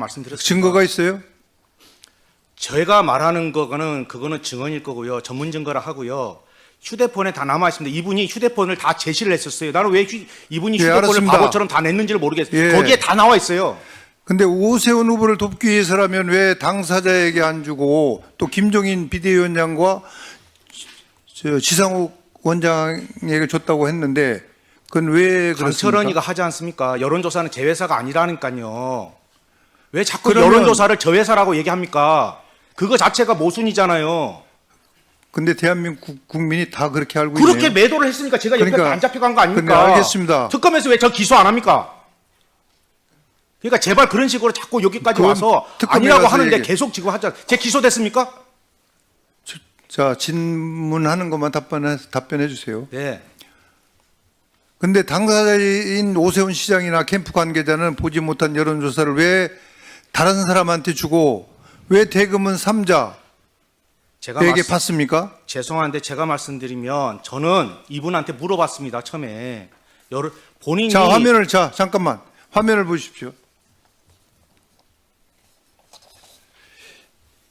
말씀드렸습니다. 증거가 있어요? 제가 말하는 거는 그거는 증언일 거고요. 전문 증거라 하고요. 휴대폰에 다 남아 있습니다. 이분이 휴대폰을 다 제시를 했었어요. 나는 왜 이분이 예, 휴대폰을 알았습니다. 바보처럼 다 냈는지를 모르겠어요. 예. 거기에 다 나와 있어요. 근데 오세훈 후보를 돕기 위해서라면 왜 당사자에게 안 주고 또 김종인 비대위원장과 지상욱 원장에게 줬다고 했는데 그건 왜 그렇습니까? 강철원이가 하지 않습니까? 여론조사는 제 회사가 아니라니까요. 왜 자꾸 그러면- 여론조사를 저 회사라고 얘기합니까? 그거 자체가 모순이잖아요. 근데 대한민국 국민이 다 그렇게 알고 그렇게 있네요. 매도를 했으니까 제가 옆에 그러니까- 안 잡혀간 거 아닙니까? 그러니까 알겠습니다. 특검에서 왜 저 기소 안 합니까? 그러니까 제발 그런 식으로 자꾸 여기까지 그건 와서 특검에 아니라고 가서 하는데 얘기- 계속 지금 하자. 제 기소됐습니까? 자, 질문하는 것만 답변해 주세요. 네. 근데 당사자인 오세훈 시장이나 캠프 관계자는 보지 못한 여론조사를 왜 다른 사람한테 주고 왜 대금은 삼자에게 제가 받습니까? 죄송한데 제가 말씀드리면 저는 이분한테 물어봤습니다. 처음에 본인이 자, 잠깐만. 화면을 보십시오.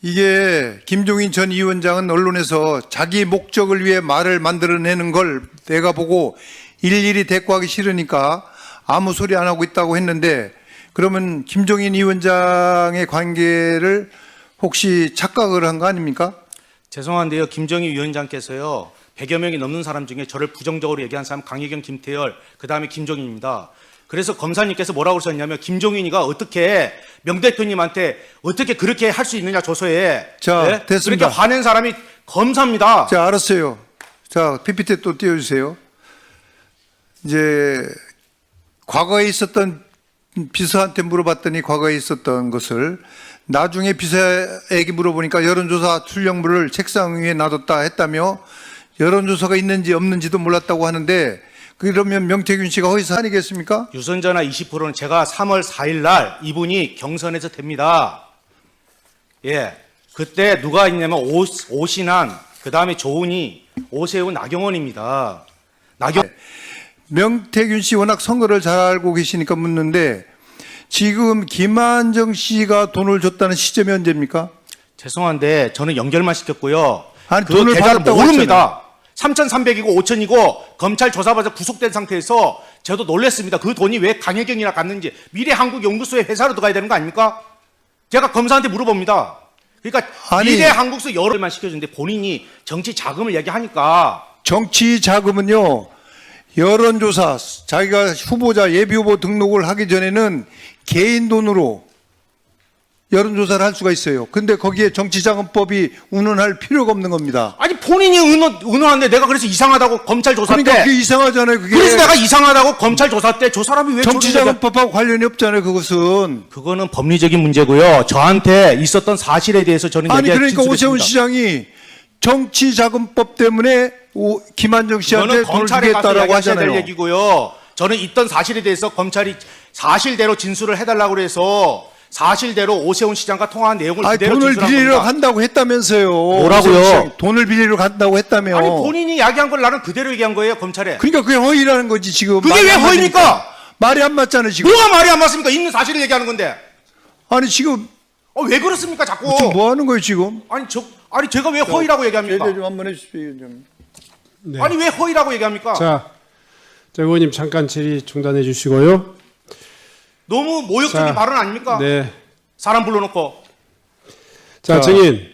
이게 김종인 전 위원장은 언론에서 자기 목적을 위해 말을 만들어내는 걸 내가 보고 일일이 대꾸하기 싫으니까 아무 소리 안 하고 있다고 했는데 그러면 김종인 위원장의 관계를 혹시 착각을 한 거 아닙니까? 죄송한데요. 김정희 위원장께서요. 100여 명이 넘는 사람 중에 저를 부정적으로 얘기한 사람 강혜경, 김태열, 그다음에 김종인입니다. 그래서 검사님께서 뭐라고 그러셨냐면 김종인이가 어떻게 명 대표님한테 어떻게 그렇게 할 수 있느냐 조서에. 자, 됐습니다. 그렇게 화낸 사람이 검사입니다. 자, 알았어요. 자, PPT 또 띄워주세요. 이제 과거에 있었던 비서한테 물어봤더니 과거에 있었던 것을 나중에 비서에게 물어보니까 여론조사 출력물을 책상 위에 놔뒀다 했다며 여론조사가 있는지 없는지도 몰랐다고 하는데 그러면 명태균 씨가 허위사 아니겠습니까? 유선전화 20%는 제가 3월 4일 날 이분이 경선에서 됩니다. 예. 그때 누가 있냐면 오신환, 그 다음에 조은희, 오세훈, 나경원입니다. 명태균 씨 워낙 선거를 잘 알고 계시니까 묻는데 지금 김한정 씨가 돈을 줬다는 시점이 언제입니까? 죄송한데 저는 연결만 시켰고요. 아니, 그 돈을 계좌를 받았다고 모릅니다. 3,300이고 5,000이고 검찰 조사받아 구속된 상태에서 저도 놀랐습니다. 그 돈이 왜 강혜경이나 갔는지 미래한국연구소의 회사로 들어가야 되는 거 아닙니까? 제가 검사한테 물어봅니다. 그러니까 아니, 미래한국소 여러만 시켜주는데 본인이 정치 자금을 얘기하니까 정치 자금은요, 여론조사, 자기가 후보자, 예비후보 등록을 하기 전에는 개인 돈으로 여론조사를 할 수가 있어요. 근데 거기에 정치자금법이 운운할 필요가 없는 겁니다. 아니 본인이 의논하는데 내가 그래서 이상하다고 검찰 조사 그러니까 때 그게 이상하잖아요. 그게 그래서 내가 이상하다고 검찰 조사 때 저 사람이 왜 정치자금법하고 관련이 없잖아요. 그것은. 그거는 법리적인 문제고요. 저한테 있었던 사실에 대해서 저는 아니 얘기할 그러니까 오세훈 진술했습니다. 시장이 정치자금법 때문에 김한정 씨한테 그거는 돈을 검찰에 가서 주겠다라고 이야기하셔야 될 하잖아요. 얘기고요. 저는 있던 사실에 대해서 검찰이 사실대로 진술을 해달라고 그래서 사실대로 오세훈 시장과 통화한 내용을 아니, 그대로 돈을 진술한 빌리러 겁니다. 간다고 했다면서요. 뭐라고요? 오세훈 시장, 돈을 빌리러 간다고 했다며. 아니 본인이 이야기한 걸 나는 그대로 얘기한 거예요 검찰에. 그러니까 그게 허위라는 거지 지금. 그게 말이 왜 안 허위입니까? 맞으니까. 말이 안 맞잖아요 지금. 뭐가 말이 안 맞습니까? 있는 사실을 얘기하는 건데. 아니 지금 왜 그렇습니까 자꾸? 지금 뭐 하는 거예요 지금? 아니 제가 왜 허위라고 얘기합니까? 제대 좀 한번 해주십시오. 좀. 네. 아니 왜 허위라고 얘기합니까? 자, 의원님 잠깐 질의 중단해 주시고요. 너무 모욕적인 자, 발언 아닙니까? 네. 사람 불러놓고. 자, 자. 증인.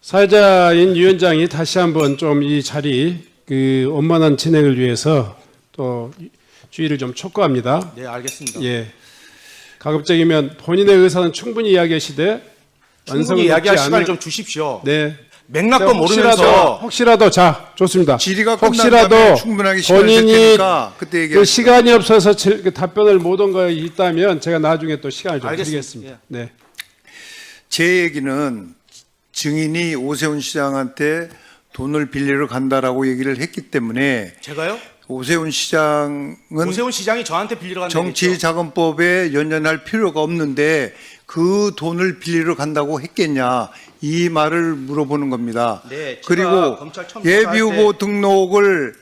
사회자인 위원장이 다시 한번 좀 이 자리 원만한 진행을 위해서 또 주의를 좀 촉구합니다. 네 알겠습니다. 예. 가급적이면 본인의 의사는 충분히 이야기하시되 충분히 이야기할 시간을 좀 주십시오. 네. 맥락도 모르면서 혹시라도 자, 좋습니다. 질의가 끝난 혹시라도 다음에 충분하게 시간을 줄 본인이 테니까 그때 그 얘기하시죠. 시간이 없어서 답변을 못 온 거 있다면 제가 나중에 또 시간을 좀 알겠습니다. 드리겠습니다. 예. 네. 제 얘기는 증인이 오세훈 시장한테 돈을 빌리러 간다라고 얘기를 했기 때문에 제가요? 오세훈 시장은 오세훈 시장이 저한테 빌리러 간다고 했죠. 정치자금법에 연연할 필요가 없는데 그 돈을 빌리러 간다고 했겠냐 이 말을 물어보는 겁니다. 네, 제가 그리고 검찰 처음 조사할 예비후보 등록을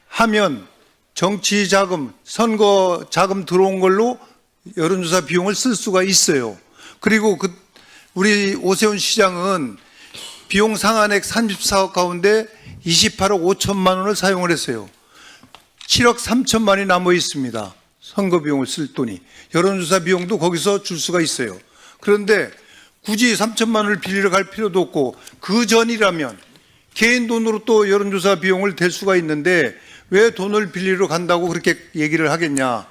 하면 정치자금, 선거자금 들어온 걸로 여론조사 비용을 쓸 수가 있어요. 그리고 우리 오세훈 시장은 비용 상한액 34억 가운데 28억 5천만 원을 사용을 했어요. 7억 3천만 원이 남아 있습니다. 선거 비용을 쓸 돈이. 여론조사 비용도 거기서 줄 수가 있어요. 그런데 굳이 3천만 원을 빌리러 갈 필요도 없고 그 전이라면 개인 돈으로 또 여론조사 비용을 댈 수가 있는데 왜 돈을 빌리러 간다고 그렇게 얘기를 하겠냐.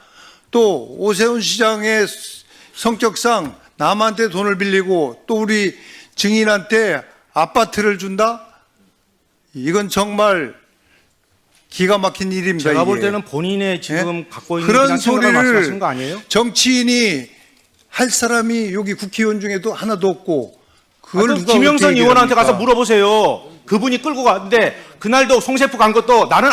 또 오세훈 시장의 성격상 남한테 돈을 빌리고 또 우리 증인한테 아파트를 준다? 이건 정말 기가 막힌 일입니다. 제가 볼 이게. 때는 본인의 지금 예? 갖고 있는 그런 그냥 생각을 소리를 말씀하시는 거 아니에요? 정치인이 할 사람이 여기 국회의원 중에도 하나도 없고 그걸 아, 누가 김영선 어떻게 의원한테 얘기합니까? 가서 물어보세요. 그분이 끌고 갔는데 그날도 송셰프 간 것도 나는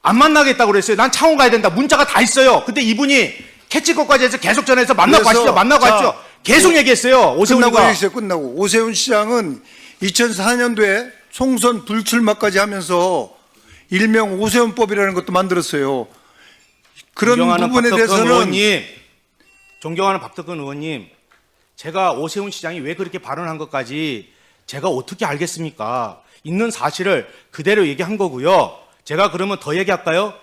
안 만나겠다고 그랬어요. 난 창원 가야 된다. 문자가 다 있어요. 근데 이분이 캐치것까지 해서 계속 전해서 만나고 그래서 가시죠. 만나고 자, 가시죠. 계속 얘기했어요. 오세훈이가. 끝나고 얘기했어요. 끝나고 오세훈 시장은 2004년도에 총선 불출마까지 하면서 일명 오세훈법이라는 것도 만들었어요. 그런 존경하는 부분에 박덕근 대해서는 의원님, 존경하는 박덕근 의원님, 제가 오세훈 시장이 왜 그렇게 발언한 것까지 제가 어떻게 알겠습니까? 있는 사실을 그대로 얘기한 거고요. 제가 그러면 더 얘기할까요?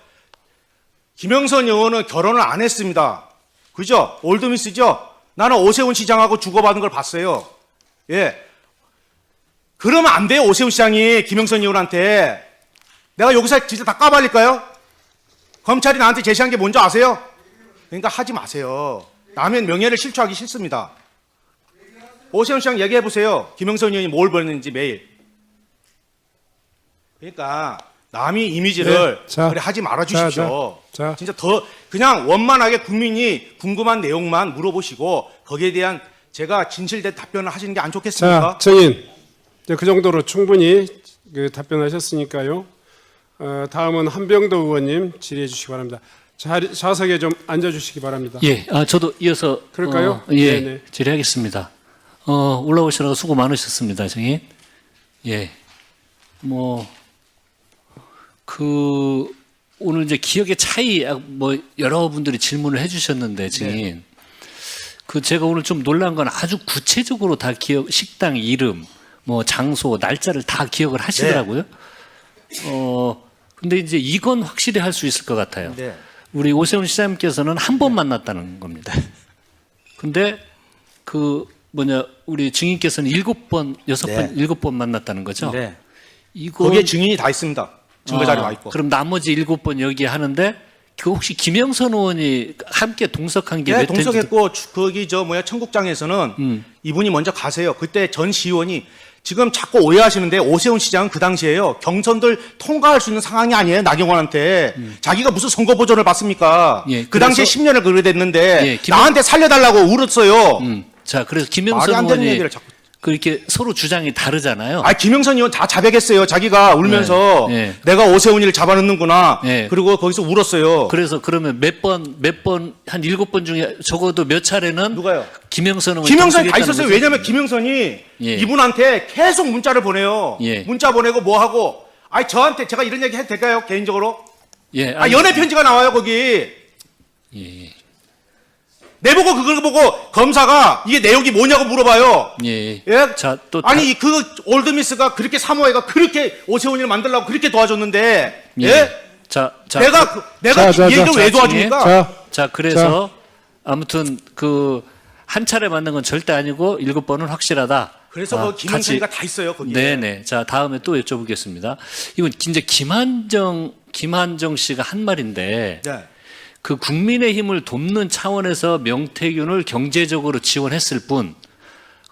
김영선 의원은 결혼을 안 했습니다. 그죠? 올드미스죠? 나는 오세훈 시장하고 주고받은 걸 봤어요. 예. 그러면 안 돼요, 오세훈 시장이 김영선 의원한테. 내가 여기서 진짜 다 까발릴까요? 검찰이 나한테 제시한 게 뭔지 아세요? 그러니까 하지 마세요. 남의 명예를 실추하기 싫습니다. 오세훈 시장 얘기해 보세요. 김영선 의원이 뭘 벌는지 매일. 그러니까 남이 이미지를 네, 자, 그래 하지 말아 주십시오. 자. 진짜 더 그냥 원만하게 국민이 궁금한 내용만 물어보시고 거기에 대한 제가 진실된 답변을 하시는 게 안 좋겠습니까? 자, 증인. 이제 그 정도로 충분히 답변하셨으니까요. 다음은 한병도 의원님 질의해 주시기 바랍니다. 좌석에 좀 앉아주시기 바랍니다. 예, 저도 이어서 그럴까요? 예, 네네. 질의하겠습니다. 올라오시라고 수고 많으셨습니다, 증인. 예, 오늘 이제 기억의 차이 여러분들이 질문을 해주셨는데 증인, 제가 오늘 좀 놀란 건 아주 구체적으로 다 식당 이름, 장소, 날짜를 다 기억을 하시더라고요. 근데 이제 이건 확실히 할 수 있을 것 같아요. 네. 우리 오세훈 시장님께서는 한 번 만났다는 겁니다. 근데 우리 증인께서는 7번, 6번, 7번 만났다는 거죠? 네. 이거 거기에 증인이 다 있습니다. 증거 자료 와 있고. 그럼 나머지 7번 여기 하는데 혹시 김영선 의원이 함께 동석한 게 네, 몇 회인지 동석했고 거기 청국장에서는 이분이 먼저 가세요. 그때 전 시의원이 지금 자꾸 오해하시는데 오세훈 시장은 그 당시에요. 경선들 통과할 수 있는 상황이 아니에요. 나경원한테. 자기가 무슨 선거 보전을 받습니까? 예, 그 당시에 그래서- 10년을 그래 됐는데 예, 나한테 살려달라고 울었어요. 자, 그래서 말이 김영선 안 되는 의원이 얘기를 자꾸. 그렇게 서로 주장이 다르잖아요. 김영선 의원 다 자백했어요. 자기가 울면서 네, 네. 내가 오세훈이를 잡아넣는구나. 네. 그리고 거기서 울었어요. 그래서 그러면 몇 번, 한 7번 중에 적어도 몇 차례는 누가요? 김영선 의원이 김영선이 다 동석했다는 있었어요. 거죠? 왜냐면 김영선이 예. 이분한테 계속 문자를 보내요. 예. 문자 보내고 뭐 하고. 저한테 제가 이런 얘기 해도 될까요? 개인적으로? 예, 연애 편지가 나와요, 거기. 예, 내보고 그걸 보고 검사가 이게 내용이 뭐냐고 물어봐요. 예. 예? 자, 또 아니, 올드미스가 그렇게 사모해가 그렇게 오세훈이를 만들려고 그렇게 도와줬는데, 예? 자, 내가 자, 이 얘기를 왜 자, 도와줍니까? 자, 그래서 아무튼 한 차례 만난 건 절대 아니고 7번은 확실하다. 그래서 김영선이가 다 있어요, 거기에. 네네. 자, 다음에 또 여쭤보겠습니다. 이건 진짜 김한정 씨가 한 말인데, 네. 국민의힘을 돕는 차원에서 명태균을 경제적으로 지원했을 뿐,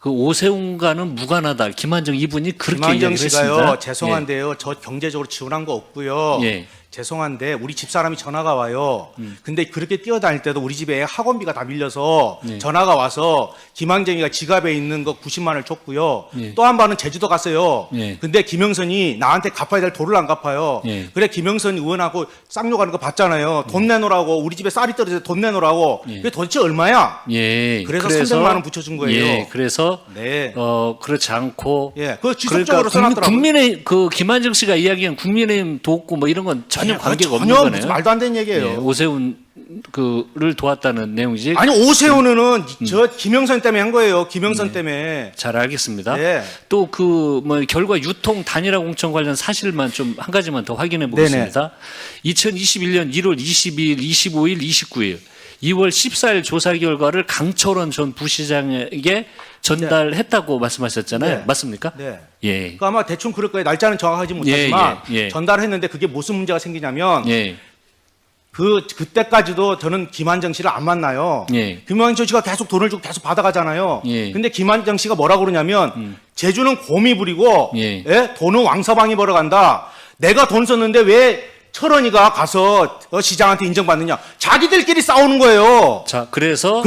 오세훈과는 무관하다. 김한정 이분이 그렇게 김한정 이야기를 씨가요, 했습니다. 죄송한데요. 저 경제적으로 지원한 거 없고요. 예. 죄송한데 우리 집사람이 전화가 와요. 근데 그렇게 뛰어다닐 때도 우리 집에 학원비가 다 밀려서 예. 전화가 와서 김한정이가 지갑에 있는 거 90만 원을 줬고요. 예. 또 한 번은 제주도 갔어요. 예. 근데 김영선이 나한테 갚아야 될 돈을 안 갚아요. 예. 그래 김영선 의원하고 쌍욕하는 거 봤잖아요. 돈 내놓으라고 우리 집에 쌀이 떨어져서 돈 내놓으라고. 예. 그게 도대체 얼마야? 예. 그래서 300만 원 붙여준 거예요. 예. 그래서 네. 그렇지 않고 예, 그거 지속적으로 써놨더라고요. 국민의 김한정 씨가 이야기한 국민의힘 돕고 이런 건 전혀 아니요, 관계가 전혀 없는 무슨 거네요. 말도 안 되는 얘기예요. 예, 오세훈 그를 도왔다는 내용이지. 아니 오세훈은 저 김영선 때문에 한 거예요. 김영선 때문에. 잘 알겠습니다. 네. 또 그 뭐 결과 유통 단일화 공천 관련 사실만 좀 한 가지만 더 확인해 보겠습니다. 2021년 1월 22일, 25일, 29일, 2월 14일 조사 결과를 강철원 전 부시장에게 전달했다고 말씀하셨잖아요. 네. 맞습니까? 네. 예. 그러니까 아마 대충 그럴 거예요. 날짜는 정확하지 못하지만 예. 전달했는데 그게 무슨 문제가 생기냐면 예. 그때까지도 저는 김한정 씨를 안 만나요. 예. 김한정 씨가 계속 돈을 주고 계속 받아가잖아요. 예. 근데 김한정 씨가 뭐라고 그러냐면 제주는 곰이 부리고 예. 돈은 왕서방이 벌어간다. 내가 돈 썼는데 왜 철원이가 가서 시장한테 인정받느냐. 자기들끼리 싸우는 거예요. 자, 그래서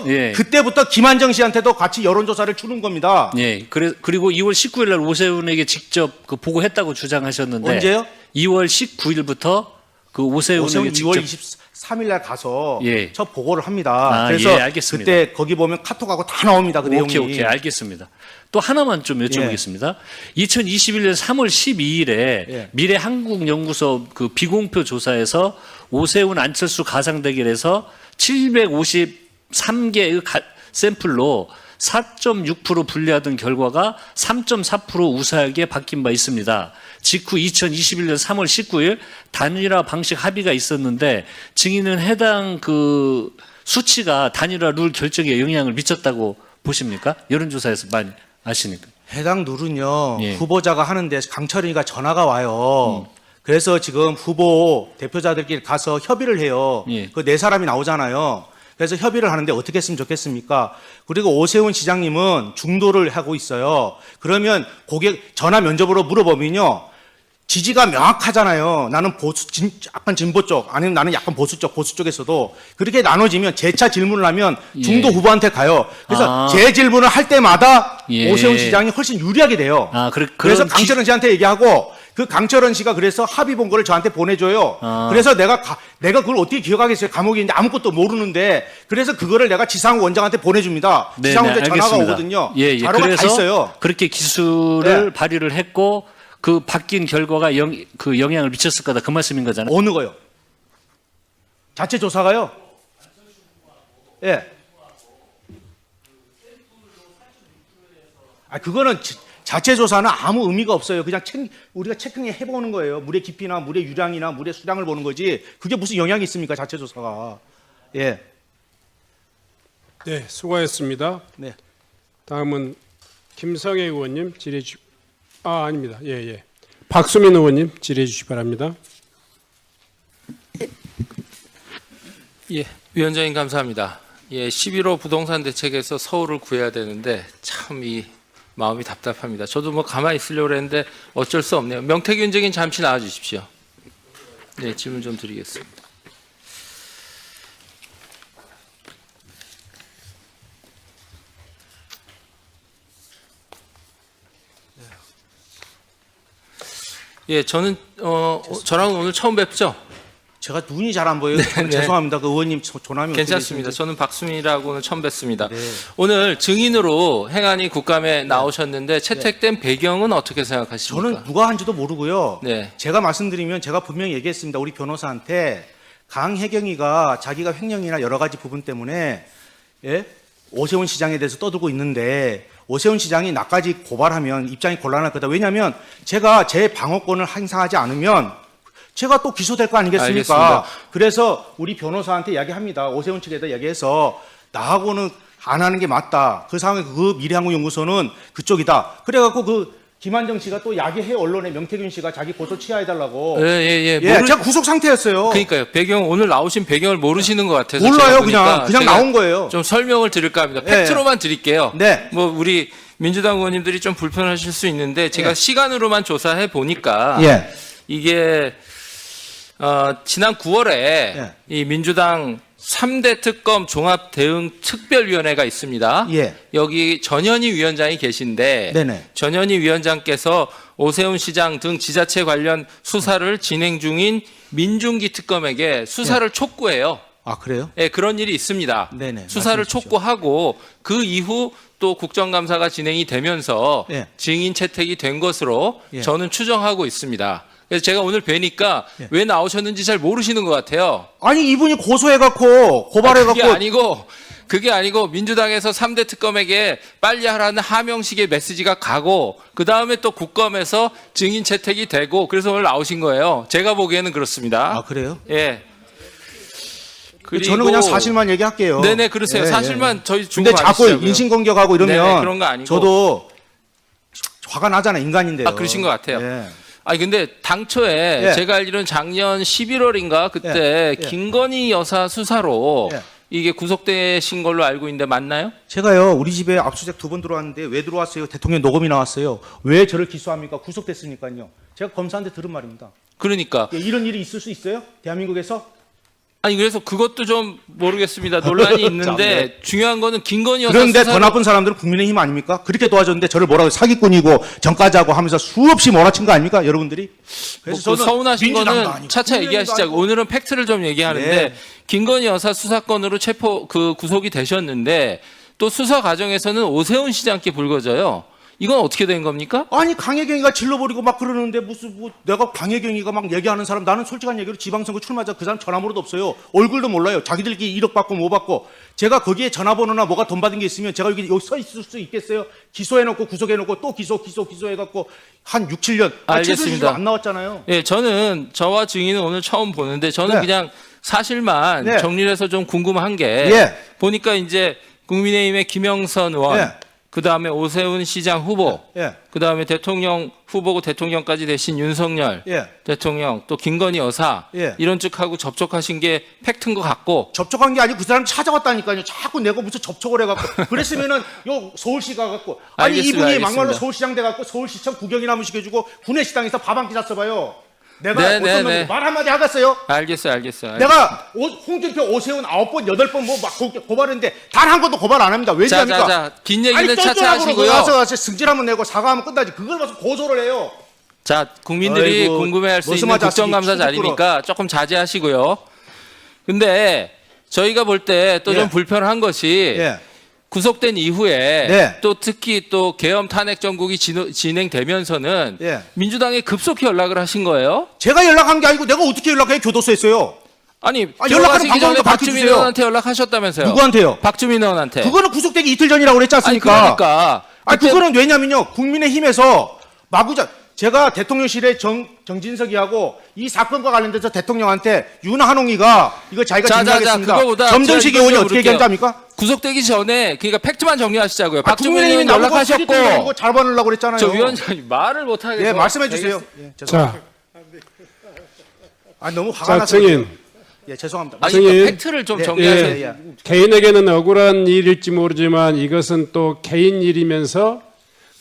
예. 그때부터 김한정 씨한테도 같이 여론조사를 주는 겁니다. 예. 그리고 2월 19일 날 오세훈에게 직접 그 보고했다고 주장하셨는데 언제요? 2월 19일부터 그 오세훈에게 오세훈 직접 2월 23일 날 가서 예. 첫 보고를 합니다. 아, 그래서 예, 알겠습니다. 그때 거기 보면 카톡하고 다 나옵니다. 그 내용이. 오케이, 알겠습니다. 또 하나만 좀 여쭤보겠습니다. 2021년 3월 12일에 예. 미래한국연구소 그 비공표 조사에서 오세훈 안철수 가상 대결에서 753개의 샘플로 4.6% 분리하던 결과가 3.4% 우세하게 바뀐 바 있습니다. 직후 2021년 3월 19일 단일화 방식 합의가 있었는데 증인은 해당 그 수치가 단일화 룰 결정에 영향을 미쳤다고 보십니까? 여론조사에서 많이 아시니까. 해당 룰은요. 예. 후보자가 하는데 강철이가 전화가 와요. 그래서 지금 후보 대표자들끼리 가서 협의를 해요. 예. 그 네 사람이 나오잖아요. 그래서 협의를 하는데 어떻게 했으면 좋겠습니까? 그리고 오세훈 시장님은 중도를 하고 있어요. 그러면 고객 전화 면접으로 물어보면요. 지지가 명확하잖아요. 나는 약간 진보 쪽, 아니면 나는 약간 보수 쪽에서도 그렇게 나눠지면 재차 질문을 하면 중도 예. 후보한테 가요. 그래서 아. 제 질문을 할 때마다 예. 오세훈 시장이 훨씬 유리하게 돼요. 아, 그래서 강철원 씨한테 얘기하고 그 강철원 씨가 그래서 합의 본 거를 저한테 보내줘요. 아. 그래서 내가 그걸 어떻게 기억하겠어요? 감옥에 있는데 아무것도 모르는데 그래서 그거를 내가 지상욱 원장한테 보내줍니다. 네, 지상욱한테 전화가 알겠습니다. 오거든요. 예, 예. 자료가 다 그래서 있어요. 그렇게 기술을 네. 발휘를 했고 그 바뀐 결과가 그 영향을 미쳤을 거다 그 말씀인 거잖아요. 어느 거요? 자체 조사가요? 예. 그거는 자체 조사는 아무 의미가 없어요. 그냥 우리가 체크해 보는 거예요. 물의 깊이나 물의 유량이나 물의 수량을 보는 거지. 그게 무슨 영향이 있습니까? 자체 조사가. 예. 네, 수고하셨습니다. 네. 다음은 김성애 의원님 질의해 주시. 아닙니다. 예. 박수민 의원님 질의해 주시기 바랍니다. 예, 위원장님 감사합니다. 예, 11호 부동산 대책에서 서울을 구해야 되는데 참 이 마음이 답답합니다. 저도 뭐 가만히 있으려고 했는데 어쩔 수 없네요. 명태균 증인 잠시 나와 주십시오. 네, 질문 좀 드리겠습니다. 예, 저는 저랑 오늘 처음 뵙죠? 제가 눈이 잘 안 보여요. 네. 죄송합니다. 그 의원님 조남이 괜찮습니다. 저는 박수민이라고는 처음 뵙습니다. 네. 오늘 증인으로 행안위 국감에 나오셨는데 채택된 배경은 어떻게 생각하십니까? 저는 누가 한지도 모르고요. 네. 제가 말씀드리면 제가 분명히 얘기했습니다. 우리 변호사한테 강혜경이가 자기가 횡령이나 여러 가지 부분 때문에 오세훈 시장에 대해서 떠들고 있는데 오세훈 시장이 나까지 고발하면 입장이 곤란할 거다. 왜냐하면 제가 제 방어권을 행사하지 않으면 제가 또 기소될 거 아니겠습니까? 알겠습니다. 그래서 우리 변호사한테 이야기합니다. 오세훈 측에다 얘기해서 나하고는 안 하는 게 맞다. 그 상황에 그 미래한국연구소는 그쪽이다. 그래갖고 그 김한정 씨가 또 야기해 언론에 명태균 씨가 자기 고소 취하해달라고. 예. 제가 구속 상태였어요. 그러니까요. 배경 오늘 나오신 배경을 모르시는 것 같아서 몰라요. 제가 보니까 그냥 제가 나온 거예요. 좀 설명을 드릴까 합니다. 예. 팩트로만 드릴게요. 네. 뭐 우리 민주당 의원님들이 좀 불편하실 수 있는데 제가 예. 시간으로만 조사해 보니까 예. 이게 지난 9월에 예. 이 민주당 3대 특검 종합대응특별위원회가 있습니다. 예. 여기 전현희 위원장이 계신데 네네. 전현희 위원장께서 오세훈 시장 등 지자체 관련 수사를 진행 중인 민중기 특검에게 수사를 촉구해요. 아, 그래요? 예, 그런 일이 있습니다. 네네, 수사를 말씀해 주십시오. 촉구하고 그 이후 또 국정감사가 진행이 되면서 예. 증인 채택이 된 것으로 예. 저는 추정하고 있습니다. 그래서 제가 오늘 뵈니까 왜 나오셨는지 잘 모르시는 것 같아요. 아니 이분이 고소해갖고 고발해갖고 그게 아니고 민주당에서 3대 특검에게 빨리 하라는 하명식의 메시지가 가고 그 다음에 또 국감에서 증인 채택이 되고 그래서 오늘 나오신 거예요. 제가 보기에는 그렇습니다. 아 그래요? 예. 그리고 저는 그냥 사실만 얘기할게요. 네네 그러세요. 예, 사실만 저희 주고 근데 자꾸 받으시자고요. 인신공격하고 이러면 네네, 그런 거 아니고. 저도 화가 나잖아요. 인간인데요. 아 그러신 것 같아요. 예. 아니 근데 당초에 예. 제가 알기로는 작년 11월인가 그때 예. 김건희 여사 수사로 예. 이게 구속되신 걸로 알고 있는데 맞나요? 제가요 우리 집에 압수수색 2번 들어왔는데 왜 들어왔어요? 대통령 녹음이 나왔어요. 왜 저를 기소합니까? 구속됐으니까요. 제가 검사한테 들은 말입니다. 그러니까 예, 이런 일이 있을 수 있어요? 대한민국에서? 아니 그래서 그것도 좀 모르겠습니다. 논란이 있는데 중요한 거는 김건희 여사 그런데 수사로 더 나쁜 사람들은 국민의힘 아닙니까? 그렇게 도와줬는데 저를 뭐라고 사기꾼이고 전과자고 하면서 수없이 몰아친 거 아닙니까? 여러분들이? 뭐 그 서운하신 민주당도 거는 아니고 차차 국민의힘도 얘기하시자고. 아니고. 오늘은 팩트를 좀 얘기하는데 네. 김건희 여사 수사건으로 구속이 되셨는데 또 수사 과정에서는 오세훈 시장께 불거져요. 이건 어떻게 된 겁니까? 아니 강혜경이가 질러버리고 막 그러는데 무슨 뭐 내가 강혜경이가 막 얘기하는 사람 나는 솔직한 얘기로 지방선거 출마자 그 사람 전화번호도 없어요. 얼굴도 몰라요. 자기들끼리 1억 받고 뭐 받고 제가 거기에 전화번호나 뭐가 돈 받은 게 있으면 제가 여기 서 있을 수 있겠어요? 기소해놓고 구속해놓고 또 기소해갖고 한 6, 7년 알겠습니다. 안 나왔잖아요. 예, 저와 증인은 오늘 처음 보는데 저는 네. 그냥 사실만 네. 정리를 해서 좀 궁금한 게 예. 보니까 이제 국민의힘의 김영선 의원 예. 그다음에 오세훈 시장 후보 예. 그다음에 대통령 후보고 대통령까지 되신 윤석열 예. 대통령 또 김건희 여사 예. 이런 쪽하고 접촉하신 게 팩트인 것 같고 접촉한 게 아니고 그 사람 찾아왔다니까요. 자꾸 내가 무슨 접촉을 해갖고 그랬으면은 요 서울시 가갖고 아니 알겠습니다, 이분이 알겠습니다. 막말로 서울시장 돼갖고 서울시청 구경이나 한번 시켜주고 구내식당에서 밥 한 끼 샀어봐요. 내가 네, 어떤 네, 놈이 네. 말 한마디 하겠어요? 알겠어요. 내가 홍준표, 오세훈 9번, 8번 뭐 막 고발했는데 단 한 번도 고발 안 합니다. 왜지 합니까? 자, 긴 얘기는 차차 쩔쩔하고 하시고요. 가서 승질 한번 내고 사과하면 끝나지. 그걸 봐서 고소를 해요. 자, 국민들이 아이고, 궁금해할 수 있는 머슴아저씨 국정감사 추죽 자리니까 조금 자제하시고요. 근데 저희가 볼 때 또 좀 예. 불편한 것이 예. 구속된 이후에 네. 또 특히 또 계엄 탄핵 정국이 진행되면서는 예. 민주당에 급속히 연락을 하신 거예요. 제가 연락한 게 아니고 내가 어떻게 연락해? 교도소에 했어요. 아니, 연락하는 들어가시기 전에 방법도 박주민 밝혀주세요. 의원한테 연락하셨다면서요. 누구한테요? 박주민 의원한테. 그거는 구속되기 이틀 전이라고 그랬지 아니 않습니까? 그러니까. 아니 그때 그거는 왜냐면요 국민의힘에서 마구자 제가 대통령실에 정진석이하고 이 사건과 관련돼서 대통령한테 윤한홍이가 이거 자기가 진행하겠습니다. 그거보다 점정식 제가 의원이 이거 어떻게 물을게요. 얘기한지 압니까? 구속되기 전에 그러니까 팩트만 정리하시자고요. 박주민 국민의힘이 의원 나보고 연락하셨고 잘 받으려고 그랬잖아요. 저 위원장님 말을 못 하겠어요. 예 말씀해 주세요. 예, 죄송합니다. 자, 아 너무 화가 자, 나서 증인. 예 죄송합니다. 아니 증인. 그러니까 팩트를 좀 예, 정리하세요. 예, 예. 개인에게는 억울한 일일지 모르지만 이것은 또 개인 일이면서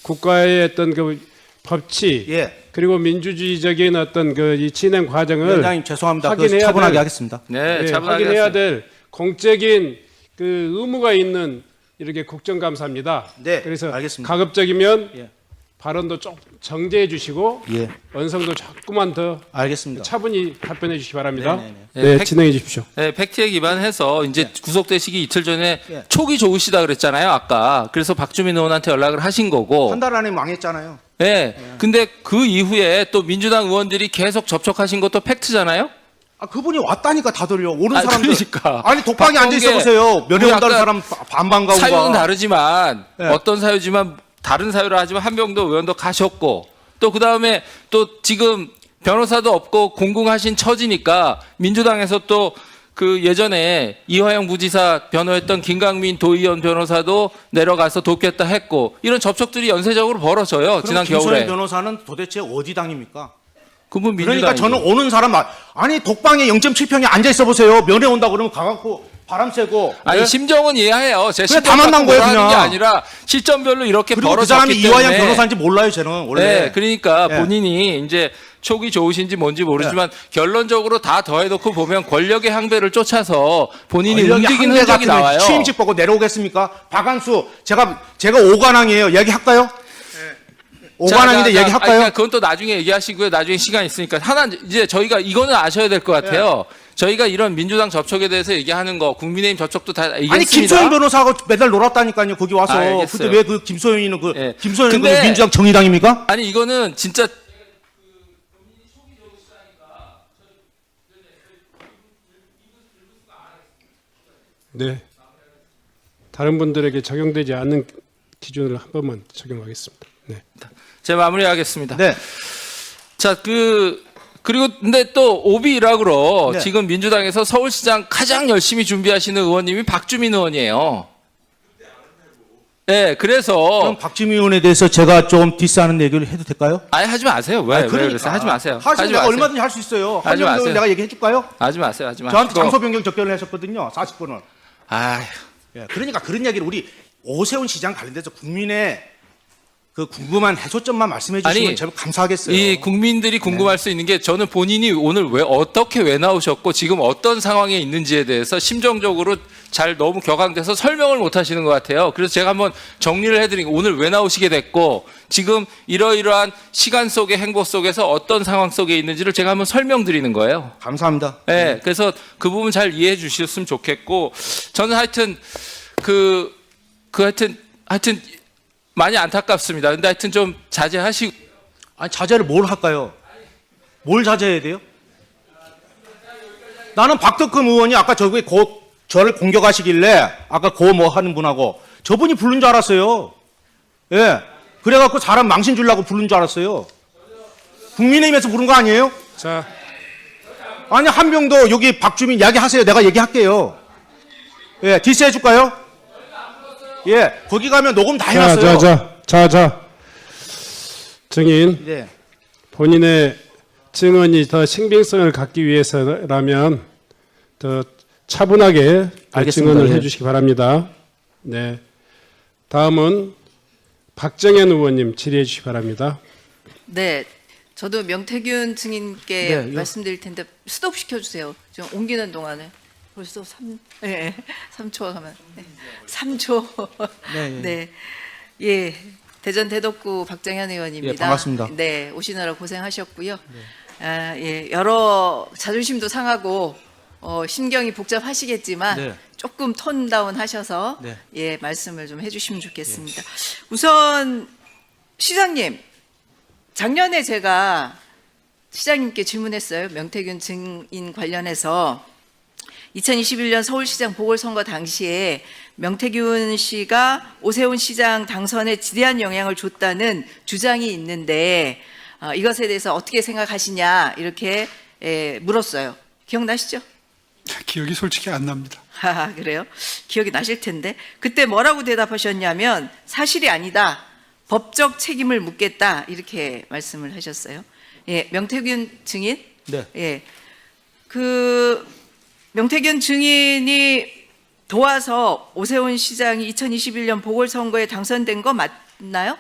국가의 어떤 그 법치 예. 그리고 민주주의적인 어떤 그 이 진행 과정을 위원장님 죄송합니다. 그 확인해야 차분하게 될- 하겠습니다. 네, 예, 차분하게 확인해야 하세요. 될 공적인 그 의무가 있는 이렇게 국정감사입니다. 네, 그래서 알겠습니다. 가급적이면 예. 발언도 좀 정제해 주시고 예 언성도 조금만 더 알겠습니다. 차분히 답변해 주시기 바랍니다. 네네네. 네, 팩- 진행해 주십시오. 네, 팩트에 기반해서 이제 구속되시기 이틀 전에 예. 촉이 좋으시다 그랬잖아요, 아까. 그래서 박주민 의원한테 연락을 하신 거고. 한 달 안에 망했잖아요. 네. 근데 그 이후에 또 민주당 의원들이 계속 접촉하신 것도 팩트잖아요? 아 그분이 왔다니까 다들요. 오는 아, 사람들. 그러니까. 아니 독방에 앉아 있어 박범계, 보세요. 면회 뭐 온다는 약간 사람 반반가 오가. 사유는 다르지만 네. 어떤 사유지만 다른 사유라 하지만 한병도 의원도 가셨고 또 그다음에 또 지금 변호사도 없고 공공하신 처지니까 민주당에서 또 그 예전에 이화영 부지사 변호했던 김강민 도의원 변호사도 내려가서 돕겠다 했고 이런 접촉들이 연쇄적으로 벌어져요. 지난 김소연 겨울에. 변호사는 도대체 어디 당입니까? 그분 그러니까 민주당이죠. 저는 오는 사람 아니 독방에 0.7평에 앉아 있어 보세요. 면회 온다 그러면 가갖고 바람 쐬고. 아니 예? 심정은 이해해요. 제 그냥 심정 다 만난 갖고 거예요, 뭐라 하는 게 그냥. 아니라 시점별로 이렇게 그리고 그 벌어졌기 사람이 때문에. 이화영 변호사인지 몰라요, 저는 원래. 네, 그러니까 예. 본인이 이제 촉이 좋으신지 뭔지 모르지만 결론적으로 다 더해놓고 보면 권력의 항배를 쫓아서 본인이 움직이는 흔적이 나와요. 취임식 보고 내려오겠습니까? 박한수 제가 오관왕이에요. 얘기할까요? 오관왕인데 자, 얘기할까요? 그러니까 그건 또 나중에 얘기하시고요. 나중에 시간 있으니까 하나 이제 저희가 이거는 아셔야 될 것 같아요. 저희가 이런 민주당 접촉에 대해서 얘기하는 거 국민의힘 접촉도 다 얘기했습니다. 아니 김소연 변호사하고 매달 놀았다니까요. 거기 와서. 알겠어요. 근데 왜 그 김소연이는 예. 김소연은 근데- 민주당 정의당입니까? 아니 이거는 진짜 네. 다른 분들에게 적용되지 않는 기준을 한 번만 적용하겠습니다. 네. 제가 마무리하겠습니다. 네. 자, 그리고 근데 또 오비 일학으로 네. 지금 민주당에서 서울시장 가장 열심히 준비하시는 의원님이 박주민 의원이에요. 네, 그래서 그럼 박지민 의원에 대해서 제가 좀 디스하는 얘기를 해도 될까요? 아예 하지 마세요. 왜 그러세요? 하지 마세요. 하시면 내가 얼마든지 할 수 있어요. 하지 한정도 마세요. 내가 얘기해 줄까요? 하지 마세요. 하지 마세요. 저한테 장소 변경 접견을 하셨거든요. 40분을. 아휴. 예, 그러니까 그런 이야기를 우리 오세훈 시장 관련돼서 국민의 그 궁금한 해소점만 말씀해 주시면 아니, 제가 감사하겠어요. 이 국민들이 궁금할 수 있는 게 저는 본인이 오늘 어떻게 왜 나오셨고 지금 어떤 상황에 있는지에 대해서 심정적으로 잘 너무 격앙돼서 설명을 못 하시는 것 같아요. 그래서 제가 한번 정리를 해드리고 오늘 왜 나오시게 됐고 지금 이러이러한 시간 속의 행보 속에서 어떤 상황 속에 있는지를 제가 한번 설명드리는 거예요. 감사합니다. 네, 그래서 그 부분 잘 이해해 주셨으면 좋겠고 저는 하여튼 하여튼 많이 안타깝습니다. 근데 하여튼 좀 자제하시고 아니 자제를 뭘 할까요? 뭘 자제해야 돼요? 나는 박덕흠 의원이 아까 저를 공격하시길래 아까 뭐 하는 분하고 저분이 부른 줄 알았어요. 예. 그래갖고 사람 망신 주려고 부른 줄 알았어요. 국민의힘에서 부른 거 아니에요? 자, 아니 한명도 여기 박주민 이야기하세요. 내가 얘기할게요. 예, 디스 해줄까요? 예, 거기 가면 녹음 다 해놨어요. 자. 증인, 네. 본인의 증언이 더 신빙성을 갖기 위해서라면 더 차분하게 알겠습니다. 증언을 예. 해주시기 바랍니다. 네. 다음은 박정현 의원님 질의해 주시기 바랍니다. 네, 저도 명태균 증인께 네, 말씀드릴 텐데 스톱 시켜주세요. 지금 옮기는 동안에 벌써 3초 하면 3초. 네, 네, 예, 대전 대덕구 박정현 의원입니다. 예, 반갑습니다. 네, 오시느라 고생하셨고요. 예, 여러 자존심도 상하고 심경이 복잡하시겠지만 네. 조금 톤 다운 하셔서 네. 예, 말씀을 좀 해주시면 좋겠습니다. 우선 시장님, 작년에 제가 시장님께 질문했어요. 명태균 증인 관련해서 2021년 서울시장 보궐선거 당시에 명태균 씨가 오세훈 시장 당선에 지대한 영향을 줬다는 주장이 있는데 이것에 대해서 어떻게 생각하시냐 이렇게 물었어요. 기억나시죠? 기억이 솔직히 안 납니다. 아, 그래요? 기억이 나실 텐데 그때 뭐라고 대답하셨냐면 사실이 아니다. 법적 책임을 묻겠다 이렇게 말씀을 하셨어요. 예, 명태균 증인. 네. 예, 명태균 증인이 도와서 오세훈 시장이 2021년 보궐선거에 당선된 거 맞나요?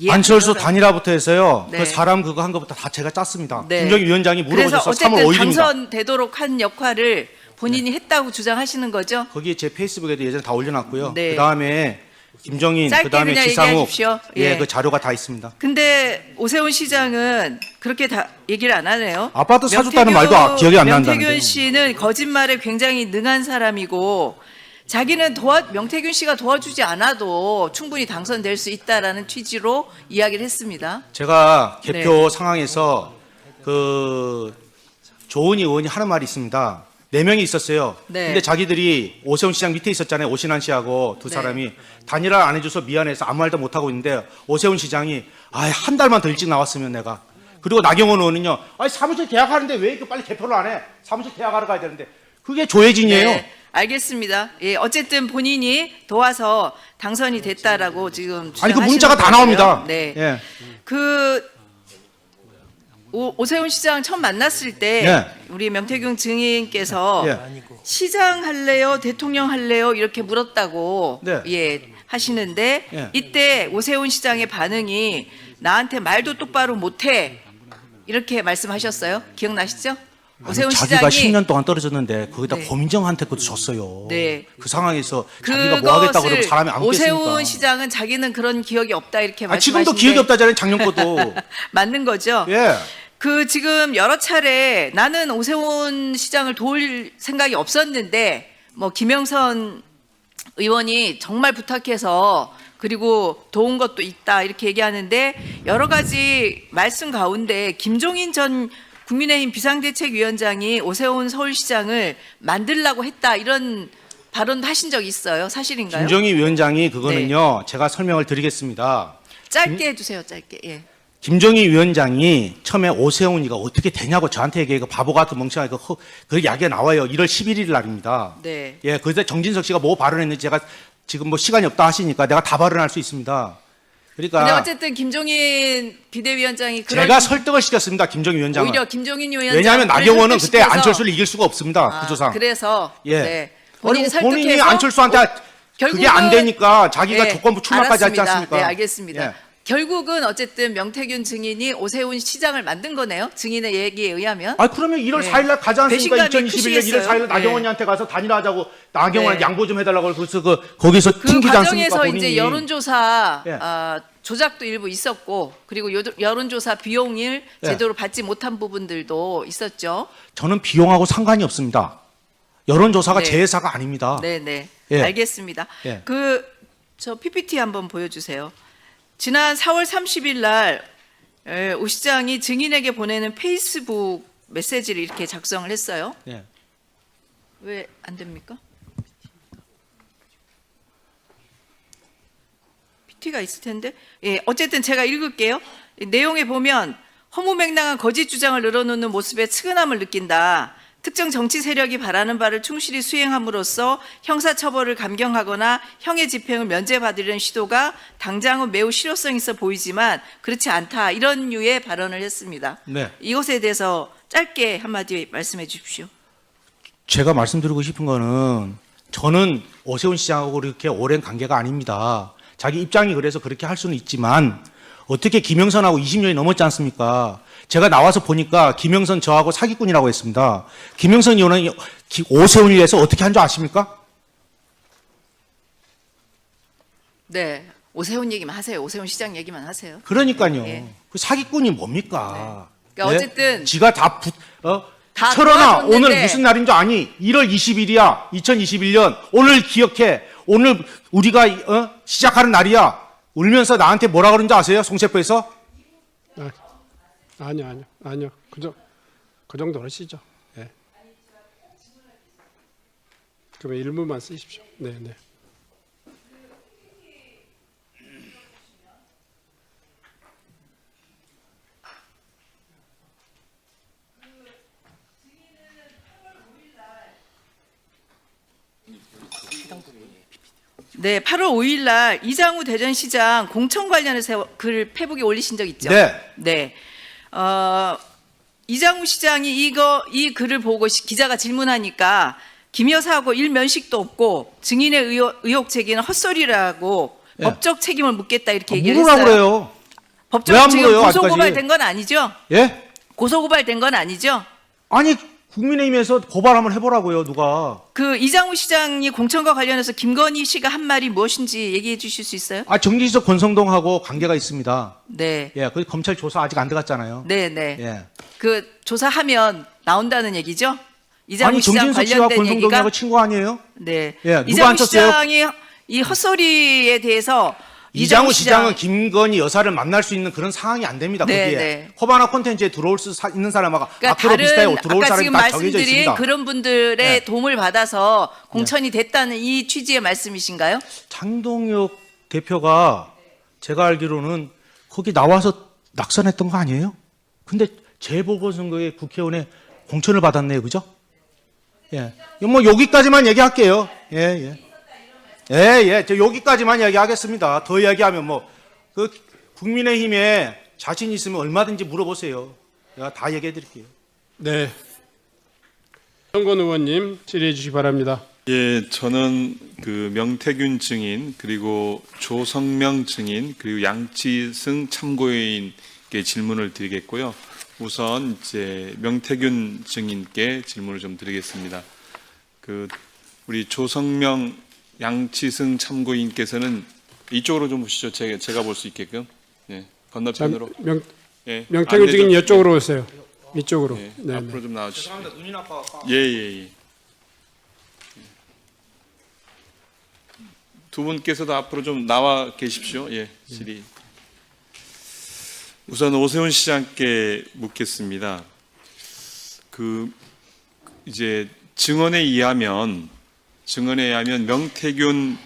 예, 안철수 그거는- 단일화부터 해서요. 네. 그 사람 그거 한 것부터 다 제가 짰습니다. 네. 김정희 위원장이 그래서 물어보셔서 3월 어쨌든 5일입니다. 당선되도록 한 역할을 본인이 했다고 주장하시는 거죠? 거기에 제 페이스북에도 예전에 다 올려놨고요. 네. 그 다음에 김정인, 짧게 그 다음에 그냥 지상욱, 얘기하십시오. 예, 예. 그 자료가 다 있습니다. 근데 오세훈 시장은 그렇게 다 얘기를 안 하네요. 아파트 사줬다는 말도 기억이 안 난다는데요. 명태균 씨는 거짓말에 굉장히 능한 사람이고 자기는 명태균 씨가 도와주지 않아도 충분히 당선될 수 있다라는 취지로 이야기를 했습니다. 제가 네. 개표 상황에서 그 조은희 의원이 하는 말이 있습니다. 4명이 있었어요. 네. 근데 자기들이 오세훈 시장 밑에 있었잖아요. 오신환 씨하고 두 네. 사람이 단일화 안 해줘서 미안해서 아무 말도 못 하고 있는데 오세훈 시장이 한 달만 더 일찍 나왔으면 내가. 그리고 나경원 의원은요. 사무실 계약하는데 왜 이렇게 빨리 개표를 안 해? 사무실 계약하러 가야 되는데. 그게 조혜진이에요. 네, 알겠습니다. 예, 어쨌든 본인이 도와서 당선이 됐다라고 지금 아니 그 주장하시는 문자가 다 거고요. 나옵니다. 네. 예. 오세훈 시장 처음 만났을 때 예. 우리 명태균 증인께서 예. 시장 할래요, 대통령 할래요 이렇게 물었다고 네. 예, 하시는데 예. 이때 오세훈 시장의 반응이 나한테 말도 똑바로 못해 이렇게 말씀하셨어요. 기억나시죠? 오세훈 자기가 시장이 10년 동안 떨어졌는데 거기다 네. 고민정한테 그것도 줬어요. 네. 그 상황에서 자기가 뭐 하겠다 그러면 그것을 사람이 안 겠습니까? 오세훈 시장은 자기는 그런 기억이 없다 이렇게 말씀하시는데 지금도 기억이 없다잖아요. 작년 것도. 맞는 거죠? 예. 지금 여러 차례 나는 오세훈 시장을 도울 생각이 없었는데 뭐 김영선 의원이 정말 부탁해서 그리고 도운 것도 있다 이렇게 얘기하는데 여러 가지 말씀 가운데 김종인 전 국민의힘 비상대책위원장이 오세훈 서울시장을 만들라고 했다 이런 발언도 하신 적 있어요. 사실인가요? 김정희 위원장이 그거는요. 제가 설명을 드리겠습니다. 짧게 해주세요. 짧게. 예. 김정희 위원장이 처음에 오세훈이가 어떻게 되냐고 저한테 얘기해서 바보 같은 멍청한 그 이야기가 나와요. 1월 11일 날입니다. 네. 예, 그때 정진석 씨가 뭐 발언했는지 제가 지금 뭐 시간이 없다 하시니까 내가 다 발언할 수 있습니다. 근데 그러니까 어쨌든 김종인 비대위원장이 그런 제가 설득을 시켰습니다. 김정희 위원장을. 오히려 김종인 위원장 왜냐하면 나경원은 그때 안철수를 이길 수가 없습니다. 구조상. 그래서 예. 네. 본인이 그리고 본인이 설득해서 안철수한테 그게 안 되니까 자기가 예, 조건부 출마까지 하지 알았습니다. 않습니까? 네, 알겠습니다. 예. 결국은 어쨌든 명태균 증인이 오세훈 시장을 만든 거네요. 증인의 얘기에 의하면. 아 그러면 1월 네. 4일 날 가지 않습니까? 배신감이 2021년 1월 크시겠어요. 4일 날 나경원이한테 가서 단일화하자고 나경원 네. 양보 좀 해달라고 그래서 거기서 그 튕기지 않습니까? 과정에서 본인이. 이제 여론조사 예. 조작도 일부 있었고 그리고 여론조사 비용을 예. 제대로 받지 못한 부분들도 있었죠. 저는 비용하고 상관이 없습니다. 여론조사가 네. 제 회사가 아닙니다. 네네. 예. 알겠습니다. 예. 저 PPT 한번 보여주세요. 지난 4월 30일 날 오 시장이 증인에게 보내는 페이스북 메시지를 이렇게 작성을 했어요. 예. 왜 안 됩니까? PT가 있을 텐데. 예, 어쨌든 제가 읽을게요. 내용에 보면 허무맹랑한 거짓 주장을 늘어놓는 모습에 측은함을 느낀다. 특정 정치 세력이 바라는 바를 충실히 수행함으로써 형사처벌을 감경하거나 형의 집행을 면제받으려는 시도가 당장은 매우 실효성 있어 보이지만 그렇지 않다. 이런 류의 발언을 했습니다. 네. 이것에 대해서 짧게 한마디 말씀해 주십시오. 제가 말씀드리고 싶은 거는 저는 오세훈 시장하고 그렇게 오랜 관계가 아닙니다. 자기 입장이 그래서 그렇게 할 수는 있지만 어떻게 김영선하고 20년이 넘었지 않습니까? 제가 나와서 보니까 김영선 저하고 사기꾼이라고 했습니다. 김영선 의원은 오세훈을 위해서 어떻게 한 줄 아십니까? 네. 오세훈 얘기만 하세요. 오세훈 시장 얘기만 하세요. 그러니까요. 예. 그 사기꾼이 뭡니까? 그러니까 어쨌든 지가 다 철원아 도와줬는데 오늘 무슨 날인 줄 아니? 1월 20일이야. 2021년. 오늘 기억해. 오늘 우리가 시작하는 날이야. 울면서 나한테 뭐라 그런지 아세요? 송셰프에서? 아니요. 그 정도로 하시죠. 예. 그러면 일문만 쓰십시오. 네. 네, 8월 5일 날 이장우 대전시장 공천 관련해서 글 페북에 올리신 적 있죠? 네. 네. 이장우 시장이 이 글을 보고 기자가 질문하니까 김 여사하고 일면식도 없고 증인의 의혹 제기는 헛소리라고 예. 법적 책임을 묻겠다 이렇게 얘기를 물으라고 했어요. 그래요. 왜안 법적 지금 물어요, 고소고발된 건 아니죠? 예? 고소고발된 건 아니죠? 아니 국민의힘에서 고발 한번 해보라고요. 누가. 그 이장우 시장이 공천과 관련해서 김건희 씨가 한 말이 무엇인지 얘기해 주실 수 있어요? 정진석 권성동하고 관계가 있습니다. 네. 예, 그 검찰 조사 아직 안 들어갔잖아요. 네, 네. 예. 그 조사하면 나온다는 얘기죠? 이장우 시장 정진석 씨와 관련된 권성동하고 얘기가 친구 아니에요? 네. 예, 누가 이장우 안 쳤어요? 시장이 이 헛소리에 대해서 이장우 시장은 김건희 여사를 만날 수 있는 그런 상황이 안 됩니다. 네, 거기에 네. 허바나 콘텐츠에 들어올 수 있는 사람하고 그러니까 앞으로 비슷하게 다른 들어올 아까 사람이 지금 다 정해져 말씀드린 있습니다. 그런 분들의 네. 도움을 받아서 공천이 됐다는 이 취지의 말씀이신가요? 장동혁 대표가 제가 알기로는 거기 나와서 낙선했던 거 아니에요? 근데 재보궐선거에 국회의원에 공천을 받았네요. 그죠? 예. 뭐 여기까지만 얘기할게요. 예. 저 여기까지만 얘기하겠습니다. 더 얘기하면 그 국민의힘에 자신 있으면 얼마든지 물어보세요. 내가 다 얘기해 드릴게요. 네. 정건 의원님 질의해 주시기 바랍니다. 예, 저는 그 명태균 증인 그리고 조성명 증인 그리고 양치승 참고인께 질문을 드리겠고요. 우선 이제 명태균 증인께 질문을 좀 드리겠습니다. 그 우리 조성명 양치승 참고인께서는 이쪽으로 좀 보시죠. 제가 볼 수 있게끔. 예, 건너편으로. 예, 명태균 안내 좀- 증인 이쪽으로 오세요. 이쪽으로. 예, 네. 앞으로 좀 나와주시죠. 눈이 나빠. 예. 두 분께서도 앞으로 좀 나와 계십시오. 예, 질의. 우선 오세훈 시장께 묻겠습니다. 그 이제 증언에 의하면 명태균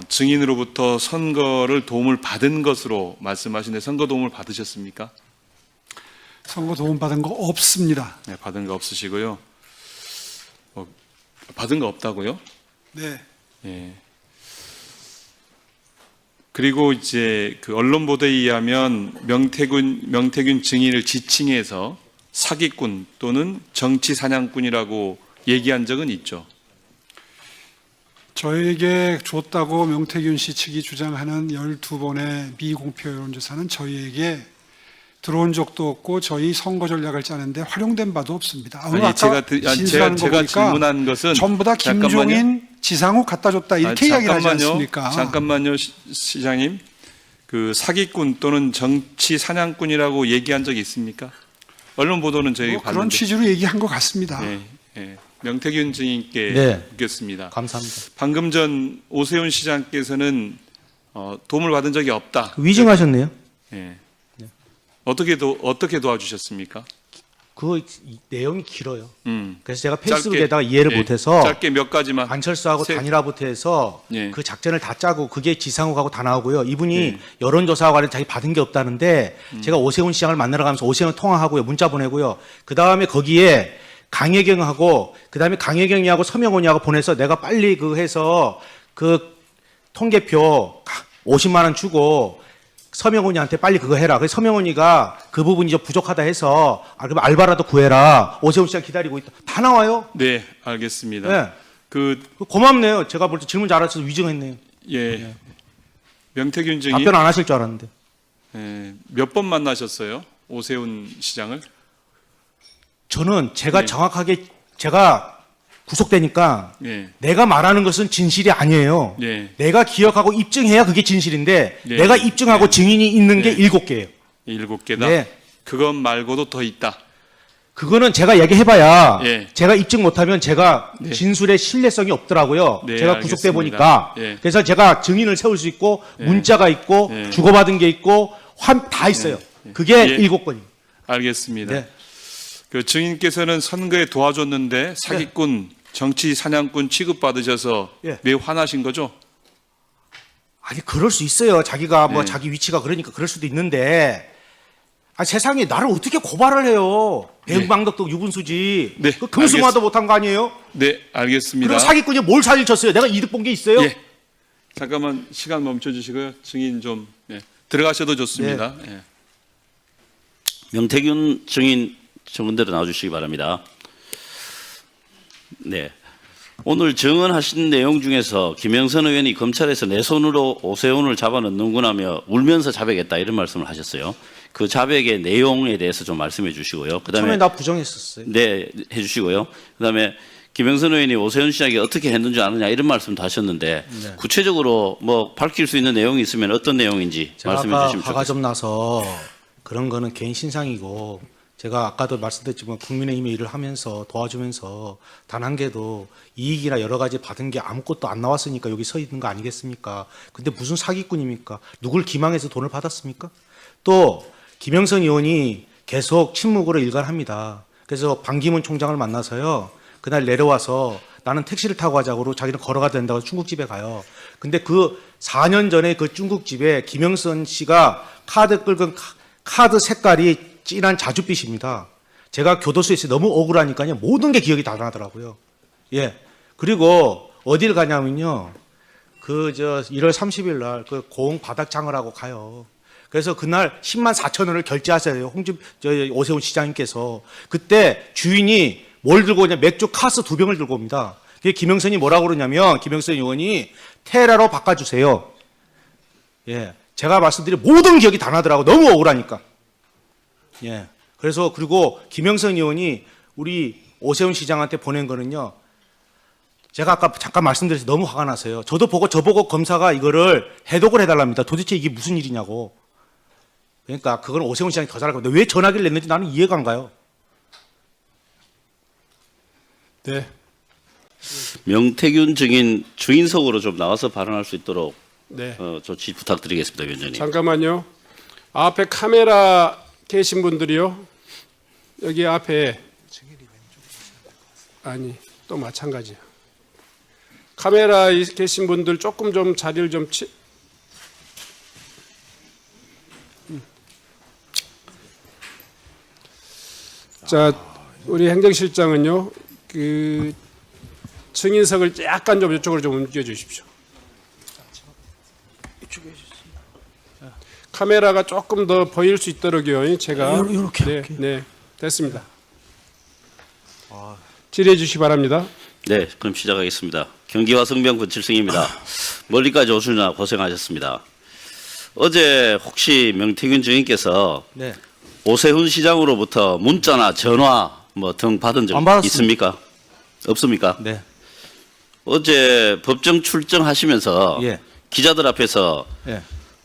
증인으로부터 선거를 도움을 받은 것으로 말씀하시는데 선거 도움을 받으셨습니까? 선거 도움 받은 거 없습니다. 네, 받은 거 없으시고요. 받은 거 없다고요? 네. 예. 그리고 이제 그 언론 보도에 의하면 명태균 증인을 지칭해서 사기꾼 또는 정치 사냥꾼이라고 얘기한 적은 있죠. 저에게 줬다고 명태균 씨 측이 주장하는 12번의 미공표 여론조사는 저희에게 들어온 적도 없고 저희 선거 전략을 짜는데 활용된 바도 없습니다. 아니, 제가 질문한 것은 전부 다 김종인, 지상욱 갖다 줬다 이렇게 이야기를 하지 않습니까? 잠깐만요, 시장님. 그 사기꾼 또는 정치 사냥꾼이라고 얘기한 적이 있습니까? 언론 보도는 저희가 뭐 그런 봤는데. 취지로 얘기한 것 같습니다. 예, 예. 명태균 증인께 네. 묻겠습니다. 감사합니다. 방금 전 오세훈 시장께서는 도움을 받은 적이 없다. 위증하셨네요. 예. 어떻게 도와주셨습니까? 그 내용이 길어요. 음. 그래서 제가 페이스북에다가 이해를 예, 못해서 짧게 몇 가지만. 안철수하고 단일화부터 해서 예. 그 작전을 다 짜고 그게 지상욱하고 다 나오고요. 이분이 예. 여론조사와 관련 자기 받은 게 없다는데 제가 오세훈 시장을 만나러 가면서 오세훈 통화하고요. 문자 보내고요. 그 다음에 거기에 강혜경하고 그 다음에 강혜경이하고 서명훈이하고 보내서 내가 빨리 그 해서 그 통계표 50만 원 주고 서명훈이한테 빨리 그거 해라. 그래서 서명훈이가 그 부분이 좀 부족하다 해서 그럼 알바라도 구해라. 오세훈 시장 기다리고 있다. 다 나와요. 네, 알겠습니다. 네. 그 고맙네요. 제가 볼 때 질문 잘해서 위증했네요. 예. 명태균 증인 답변 안 하실 줄 알았는데. 몇 번 만나셨어요? 오세훈 시장을? 저는 제가 네. 정확하게 제가 구속되니까 예. 내가 말하는 것은 진실이 아니에요. 예. 내가 기억하고 입증해야 그게 진실인데 네. 내가 입증하고 네. 증인이 있는 게 네. 7개예요. 7개다. 네. 그것 말고도 더 있다. 그거는 제가 얘기해봐야 예. 제가 입증 못하면 제가 네. 진술의 신뢰성이 없더라고요. 네, 제가 구속돼 알겠습니다. 보니까. 예. 그래서 제가 증인을 세울 수 있고 예. 문자가 있고 예. 주고받은 게 있고 다 있어요. 그게 예. 7건입니다. 알겠습니다. 네. 그 증인께서는 선거에 도와줬는데 사기꾼, 정치 사냥꾼 취급받으셔서 예. 매우 화나신 거죠? 아니 그럴 수 있어요. 자기가 뭐 네. 자기 위치가 그러니까 그럴 수도 있는데 세상에 나를 어떻게 고발을 해요? 대응방덕도 유분수지. 네, 그 금수마도 못한 거 아니에요? 네, 알겠습니다. 그리고 사기꾼이 뭘 사기를 쳤어요? 내가 이득 본 게 있어요? 예. 잠깐만 시간 멈춰 주시고요. 증인 좀 들어가셔도 좋습니다. 예. 명태균 증인 정문대로 나와주시기 바랍니다. 네. 오늘 증언하신 내용 중에서 김영선 의원이 검찰에서 내 손으로 오세훈을 잡아넣는구나며 울면서 자백했다 이런 말씀을 하셨어요. 그 자백의 내용에 대해서 좀 말씀해 주시고요. 그다음에 처음에 나 부정했었어요. 네, 해주시고요. 그다음에 김영선 의원이 오세훈 시장이 어떻게 했는지 아느냐 이런 말씀도 하셨는데 네. 구체적으로 뭐 밝힐 수 있는 내용이 있으면 어떤 내용인지 제가 말씀해 아까 주시면 화가 좋겠습니다. 좀 나서 그런 거는 개인 신상이고 제가 아까도 말씀드렸지만 국민의힘에 일을 하면서 도와주면서 단 한 개도 이익이나 여러 가지 받은 게 아무것도 안 나왔으니까 여기 서 있는 거 아니겠습니까? 근데 무슨 사기꾼입니까? 누굴 기망해서 돈을 받았습니까? 또 김영선 의원이 계속 침묵으로 일관합니다. 그래서 반기문 총장을 만나서요. 그날 내려와서 나는 택시를 타고 가자고 자기는 걸어가야 된다고 중국집에 가요. 근데 그 4년 전에 그 중국집에 김영선 씨가 카드 긁은 카드 색깔이 진한 자줏빛입니다. 제가 교도소에서 너무 억울하니까요. 모든 게 기억이 다 나더라고요. 예. 그리고 어딜 가냐면요. 1월 30일 날 그 고흥 바닥장을 하고 가요. 그래서 그날 10만 4천 원을 결제하세요. 오세훈 시장님께서. 그때 주인이 뭘 들고 오냐. 맥주 카스 2병을 들고 옵니다. 그게 김영선이 뭐라고 그러냐면 김영선 의원이 테라로 바꿔주세요. 예. 제가 말씀드린 모든 기억이 다 나더라고. 너무 억울하니까. 예. 그래서 그리고 김영선 의원이 우리 오세훈 시장한테 보낸 거는요. 제가 아까 잠깐 말씀드려서 너무 화가 나서요. 저보고 검사가 이거를 해독을 해달랍니다. 도대체 이게 무슨 일이냐고. 그러니까 그건 오세훈 시장이 더 잘할 겁니다. 왜 전화기를 냈는지 나는 이해가 안 가요. 네. 명태균 증인 주인석으로 좀 나와서 발언할 수 있도록 네. 조치 부탁드리겠습니다, 위원장님. 잠깐만요. 앞에 카메라 계신 분들이요. 여기 앞에 지금 아니, 또 마찬가지야. 카메라에 계신 분들 조금 좀 자리를 좀 자, 우리 행정실장은요, 그 증인석을 약간 좀 이쪽으로 좀 옮겨 주십시오. 카메라가 조금 더 보일 수 있도록요. 제가 이렇게 네, 됐습니다. 질의해 주시기 바랍니다. 네, 그럼 시작하겠습니다. 경기와 성병 권칠승입니다. 멀리까지 오시느라 고생하셨습니다. 어제 혹시 명태균 증인께서 네. 오세훈 시장으로부터 문자나 전화 뭐 등 받은 적 안 받았습니다. 있습니까? 없습니까? 네. 어제 법정 출정하시면서 예. 기자들 앞에서 예.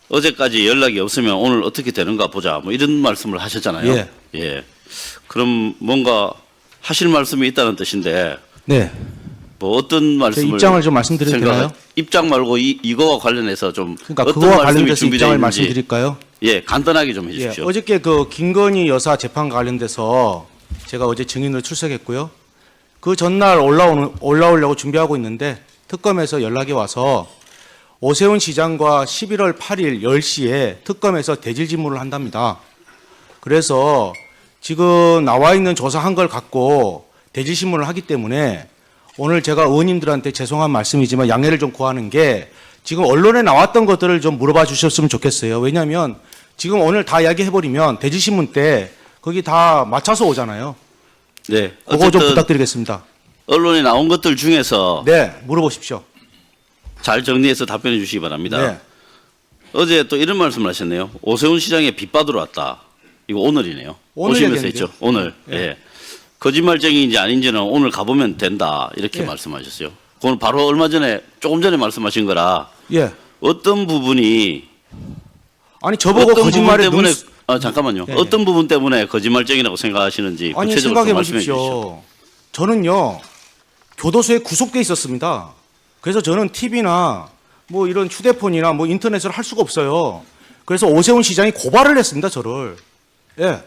어제까지 연락이 없으면 오늘 어떻게 되는가 보자 뭐 이런 말씀을 하셨잖아요. 예. 예. 그럼 뭔가 하실 말씀이 있다는 뜻인데 네. 뭐 어떤 말씀을 입장을 좀 말씀드려도 되나요? 입장 말고 이거와 관련해서 좀 그러니까 어떤 그거와 말씀이 관련돼서 준비되어 입장을 있는지 말씀드릴까요? 예, 간단하게 좀 예, 해주십시오. 어저께 그 김건희 여사 재판 관련돼서 제가 어제 증인으로 출석했고요. 그 전날 올라오려고 준비하고 있는데 특검에서 연락이 와서 오세훈 시장과 11월 8일 10시에 특검에서 대질 질문을 한답니다. 그래서 지금 나와 있는 조사한 걸 갖고 대질 신문을 하기 때문에 오늘 제가 의원님들한테 죄송한 말씀이지만 양해를 좀 구하는 게 지금 언론에 나왔던 것들을 좀 물어봐 주셨으면 좋겠어요. 왜냐하면 지금 오늘 다 이야기해버리면 대질신문 때 거기 다 맞춰서 오잖아요. 네, 그거 좀 어쨌든 부탁드리겠습니다. 언론에 나온 것들 중에서 네, 물어보십시오. 잘 정리해서 답변해 주시기 바랍니다. 네. 어제 또 이런 말씀을 하셨네요. 오세훈 시장에 빚받으러 왔다. 이거 오늘이네요. 오늘 오시면서 얘기했는데요. 했죠. 오늘. 예. 거짓말쟁이인지 아닌지는 오늘 가보면 된다. 이렇게 예. 말씀하셨어요. 그건 바로 얼마 전에 조금 전에 말씀하신 거라 예. 어떤 부분이 아니 저보고 어떤 거짓말에 부분 때문에 눈 잠깐만요. 예, 예. 어떤 부분 때문에 거짓말쟁이라고 생각하시는지 아니 구체적으로 생각해 좀 말씀해 주십시오. 보십시오. 저는요 교도소에 구속돼 있었습니다. 그래서 저는 TV나 뭐 이런 휴대폰이나 뭐 인터넷을 할 수가 없어요. 그래서 오세훈 시장이 고발을 했습니다. 저를. 예.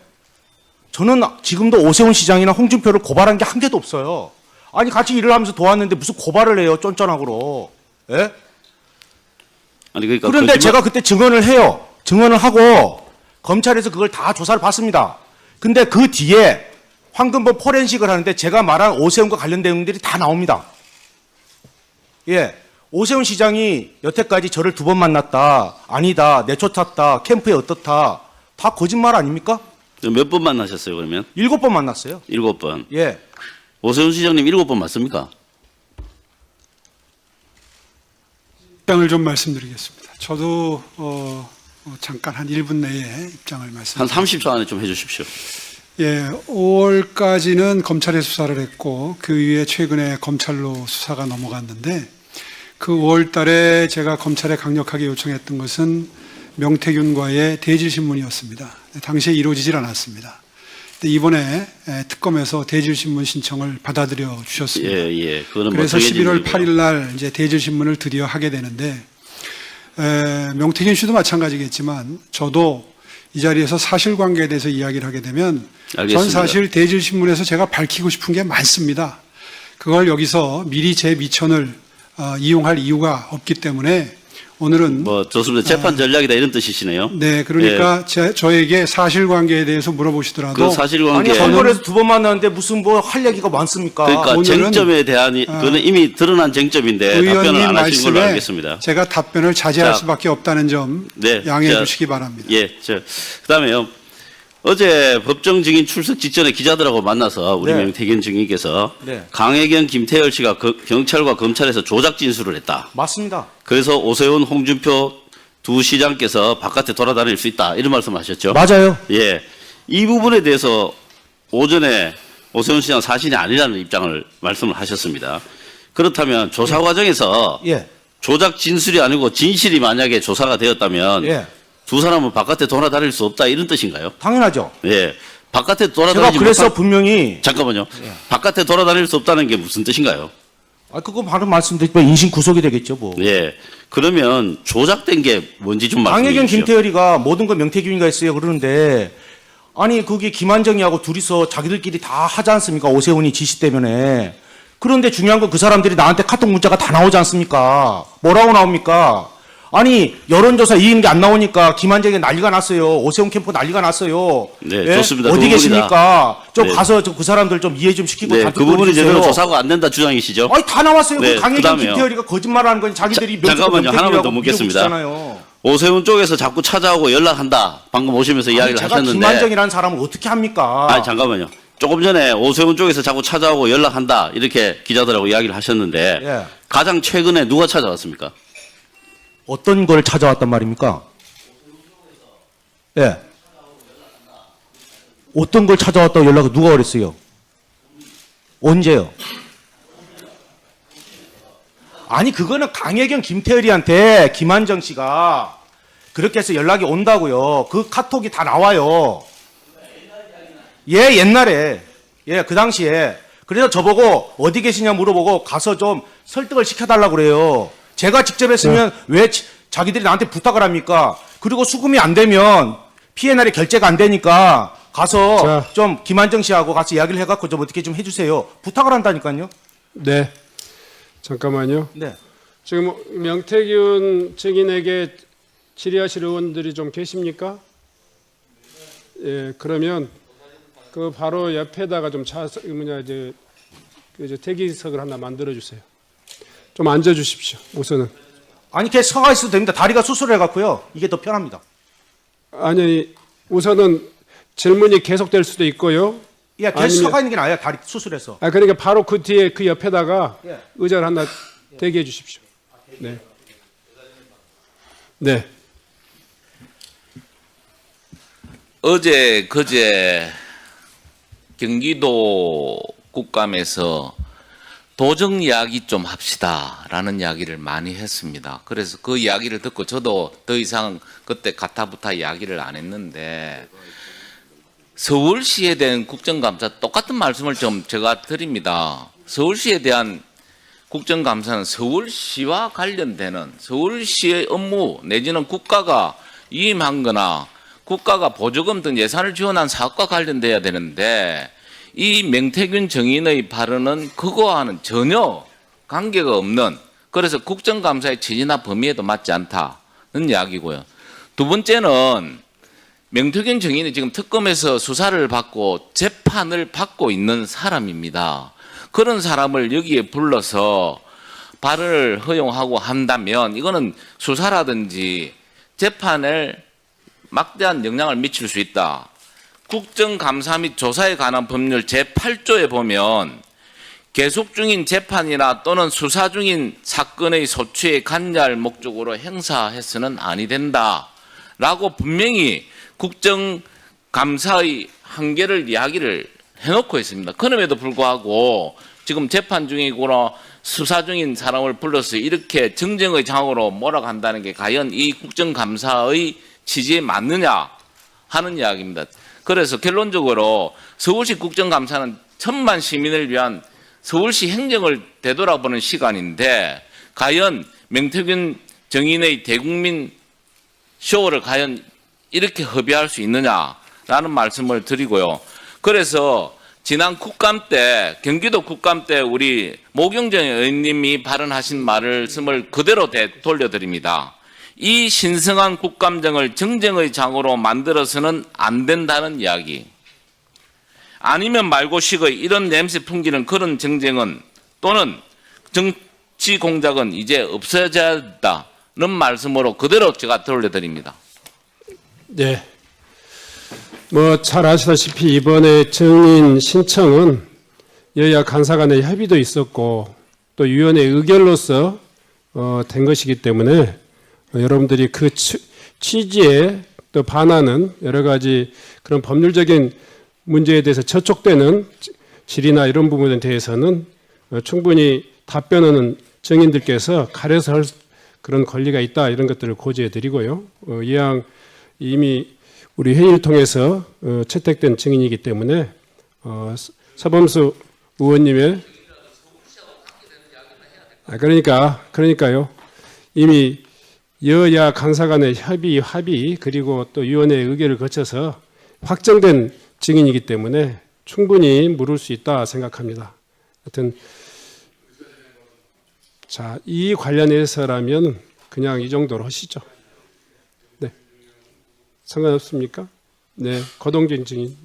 저는 지금도 오세훈 시장이나 홍준표를 고발한 게 한 개도 없어요. 아니 같이 일을 하면서 도왔는데 무슨 고발을 해요, 쫀쫀하고로. 예? 아니 그러니까 그런데 거짓말- 제가 그때 증언을 해요. 증언을 하고 검찰에서 그걸 다 조사를 받습니다. 근데 그 뒤에 황금범 포렌식을 하는데 제가 말한 오세훈과 관련된 내용들이 다 나옵니다. 예. 오세훈 시장이 여태까지 저를 2번 만났다. 아니다. 내쫓았다. 캠프에 어떻다. 다 거짓말 아닙니까? 몇 번 만나셨어요 그러면? 7번 만났어요. 7번. 예. 오세훈 시장님 7번 맞습니까? 입장을 좀 말씀드리겠습니다. 저도 잠깐 한 1분 내에 입장을 한 말씀드립니다. 30초 안에 좀 해주십시오. 예, 5월까지는 검찰에 수사를 했고 그 이후에 최근에 검찰로 수사가 넘어갔는데 그 5월 달에 제가 검찰에 강력하게 요청했던 것은 명태균과의 대질신문이었습니다. 당시에 이루어지질 않았습니다. 근데 이번에 특검에서 대질신문 신청을 받아들여 주셨습니다. 예, 예. 그거는 뭐 그래서 정해진 11월 일이고요. 8일 날 이제 대질신문을 드디어 하게 되는데 명태균 씨도 마찬가지겠지만 저도 이 자리에서 사실관계에 대해서 이야기를 하게 되면 알겠습니다. 전 사실 대질신문에서 제가 밝히고 싶은 게 많습니다. 그걸 여기서 미리 제 미천을 이용할 이유가 없기 때문에 오늘은 뭐 좋습니다. 재판 전략이다 이런 뜻이시네요. 네, 그러니까 저에게 사실관계에 대해서 물어보시더라도 그 사실관계 아니 선거에서 2번 만났는데 무슨 뭐 할 얘기가 많습니까? 그러니까 오늘은 쟁점에 대한 그거는 이미 드러난 쟁점인데 답변을 의원님 안 하신 걸로 말씀에 알겠습니다. 제가 답변을 자제할 자, 수밖에 없다는 점 네, 양해해 자, 주시기 바랍니다. 예, 그다음에요. 어제 법정 증인 출석 직전에 기자들하고 만나서 우리 네. 명태균 증인께서 네. 강혜경, 김태열 씨가 경찰과 검찰에서 조작 진술을 했다. 맞습니다. 그래서 오세훈, 홍준표 두 시장께서 바깥에 돌아다닐 수 있다 이런 말씀을 하셨죠. 맞아요. 예, 이 부분에 대해서 오전에 오세훈 시장 사실이 아니라는 입장을 말씀을 하셨습니다. 그렇다면 조사 과정에서 예. 조작 진술이 아니고 진실이 만약에 조사가 되었다면 예. 두 사람은 바깥에 돌아다닐 수 없다 이런 뜻인가요? 당연하죠. 예, 바깥에 제가 돌아다니지 그래서 못한 분명히 잠깐만요. 바깥에 돌아다닐 수 없다는 게 무슨 뜻인가요? 그거 바로 말씀드리면 인신 구속이 되겠죠, 뭐. 예, 그러면 조작된 게 뭔지 좀 말씀해 강혜경, 주십시오. 김태열이가 모든 건 명태균이가 했어요. 그러는데 아니 그게 김한정이하고 둘이서 자기들끼리 다 하지 않습니까? 오세훈이 지시 때문에. 그런데 중요한 건 그 사람들이 나한테 카톡 문자가 다 나오지 않습니까? 뭐라고 나옵니까? 아니 여론조사 이긴 게 안 나오니까 김한정이 난리가 났어요. 오세훈 캠프 난리가 났어요. 네, 예? 좋습니다. 어디 그 계십니까? 좀 네. 가서 그 사람들 좀 이해 좀 시키고 네, 다 그 부분이 듣고 제대로 해주세요. 조사가 안 된다 주장이시죠? 아니 다 나왔어요. 네, 그 강혜경 그다음에요. 김태열이가 거짓말하는 건 자기들이 잠깐만요. 하나만 더 묻겠습니다. 묻잖아요. 오세훈 쪽에서 자꾸 찾아오고 연락한다. 방금 오시면서 이야기를 제가 하셨는데. 김한정이라는 사람을 어떻게 합니까? 아니 잠깐만요. 조금 전에 오세훈 쪽에서 자꾸 찾아오고 연락한다. 이렇게 기자들하고 이야기를 하셨는데 예. 가장 최근에 누가 찾아왔습니까? 어떤 걸 찾아왔단 말입니까? 예. 어떤 걸 찾아왔다고 연락을 누가 그랬어요? 언제요? 아니 그거는 강혜경 김태열이한테 김한정 씨가 그렇게 해서 연락이 온다고요. 그 카톡이 다 나와요. 예, 옛날에. 예, 그 당시에. 그래서 저보고 어디 계시냐 물어보고 가서 좀 설득을 시켜달라고 그래요. 제가 직접 했으면 왜 자기들이 나한테 부탁을 합니까? 그리고 수금이 안 되면 P&L이 결제가 안 되니까 가서 자. 좀 김한정 씨하고 같이 이야기를 해갖고 좀 어떻게 좀 해주세요. 부탁을 한다니까요. 네. 잠깐만요. 네. 지금 명태균 증인에게 질의하실 의원들이 좀 계십니까? 예, 그러면 그 바로 옆에다가 좀 대기석을 하나 만들어 주세요. 좀 앉아 주십시오. 우선은. 아니, 걔 서가 있어도 됩니다. 다리가 수술해갖고요. 이게 더 편합니다. 아니, 우선은 질문이 계속될 수도 있고요. 예, 걔 아니면- 서가 있는 게 나아요. 다리 수술해서. 아, 그러니까 바로 그 뒤에 그 옆에다가 예. 의자를 하나 대기해 주십시오. 네. 네. 어제 그제 경기도 국감에서 도정 이야기 좀 합시다라는 이야기를 많이 했습니다. 그래서 그 이야기를 듣고 저도 더 이상 그때 가타부타 이야기를 안 했는데 서울시에 대한 국정감사 똑같은 말씀을 좀 제가 드립니다. 서울시에 대한 국정감사는 서울시와 관련되는 서울시의 업무 내지는 국가가 위임한 거나 국가가 보조금 등 예산을 지원한 사업과 관련돼야 되는데 이 명태균 정인의 발언은 그거와는 전혀 관계가 없는 그래서 국정감사의 취지나 범위에도 맞지 않다는 이야기고요. 두 번째는 명태균 정인이 지금 특검에서 수사를 받고 재판을 받고 있는 사람입니다. 그런 사람을 여기에 불러서 발언을 허용하고 한다면 이거는 수사라든지 재판을 막대한 영향을 미칠 수 있다. 국정감사 및 조사에 관한 법률 제8조에 보면 계속 중인 재판이나 또는 수사 중인 사건의 소추에 관여할 목적으로 행사해서는 아니 된다. 라고 분명히 국정감사의 한계를 이야기를 해놓고 있습니다. 그럼에도 불구하고 지금 재판 중이거나 수사 중인 사람을 불러서 이렇게 정쟁의 장으로 몰아간다는 게 과연 이 국정감사의 취지에 맞느냐 하는 이야기입니다. 그래서 결론적으로 서울시 국정감사는 천만 시민을 위한 서울시 행정을 되돌아보는 시간인데 과연 명태균 정인의 대국민 쇼를 과연 이렇게 허비할 수 있느냐라는 말씀을 드리고요. 그래서 지난 국감 때 경기도 국감 때 우리 모경정 의원님이 발언하신 말씀을 그대로 돌려드립니다. 이 신성한 국감장을 정쟁의 장으로 만들어서는 안 된다는 이야기. 아니면 말고식의 이런 냄새 풍기는 그런 정쟁은 또는 정치 공작은 이제 없어져야 한다는 말씀으로 그대로 제가 돌려드립니다. 네. 뭐 잘 아시다시피 이번에 정인 신청은 여야 간사 간의 협의도 있었고 또 위원회 의결로서 된 것이기 때문에 여러분들이 그 취지에 또 반하는 여러 가지 그런 법률적인 문제에 대해서 저촉되는 질의나 이런 부분에 대해서는 충분히 답변하는 정인들께서 가려서 할 그런 권리가 있다 이런 것들을 고지해 드리고요. 이왕 이미 우리 회의를 통해서 채택된 증인이기 때문에 서범수 의원님의 그러니까요. 이미 여야 간사 간의 합의 그리고 또 위원회 의결을 거쳐서 확정된 증인이기 때문에 충분히 물을 수 있다 생각합니다. 하여튼 자, 이 관련해서라면 그냥 이 정도로 하시죠. 네. 상관없습니까? 네. 거동진 증인.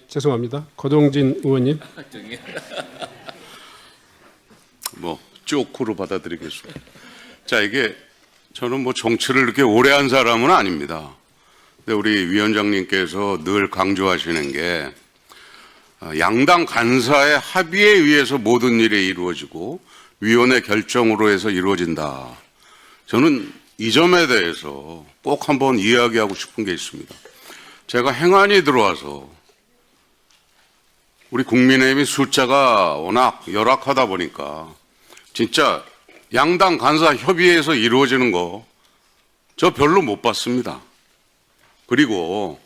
죄송합니다. 거동진 의원님. 뭐 쪼크로 받아들이겠습니다. 자, 이게 저는 뭐 정치를 이렇게 오래 한 사람은 아닙니다. 근데 우리 위원장님께서 늘 강조하시는 게 양당 간사의 합의에 의해서 모든 일이 이루어지고 위원회 결정으로 해서 이루어진다. 저는 이 점에 대해서 꼭 한번 이야기하고 싶은 게 있습니다. 제가 행안위 들어와서 우리 국민의힘이 숫자가 워낙 열악하다 보니까 진짜 양당 간사 협의회에서 이루어지는 거 저 별로 못 봤습니다. 그리고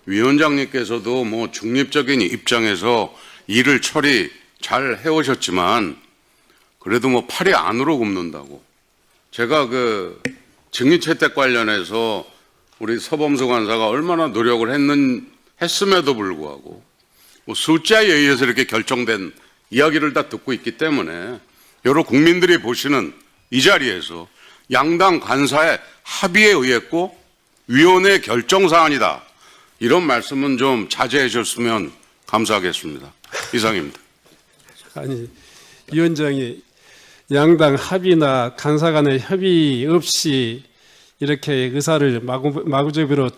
위원장님께서도 뭐 중립적인 입장에서 일을 처리 잘 해오셨지만 그래도 뭐 팔이 안으로 굽는다고. 제가 그 증인 채택 관련해서 우리 서범수 간사가 얼마나 노력을 했음에도 불구하고 뭐 숫자에 의해서 이렇게 결정된 이야기를 다 듣고 있기 때문에 여러 국민들이 보시는 이 자리에서 양당 간사의 합의에 의했고 위원회 결정 사안이다. 이런 말씀은 좀 자제해 주셨으면 감사하겠습니다. 이상입니다. 아니, 위원장이 양당 합의나 간사 간의 협의 없이 이렇게 의사를 마구잡이로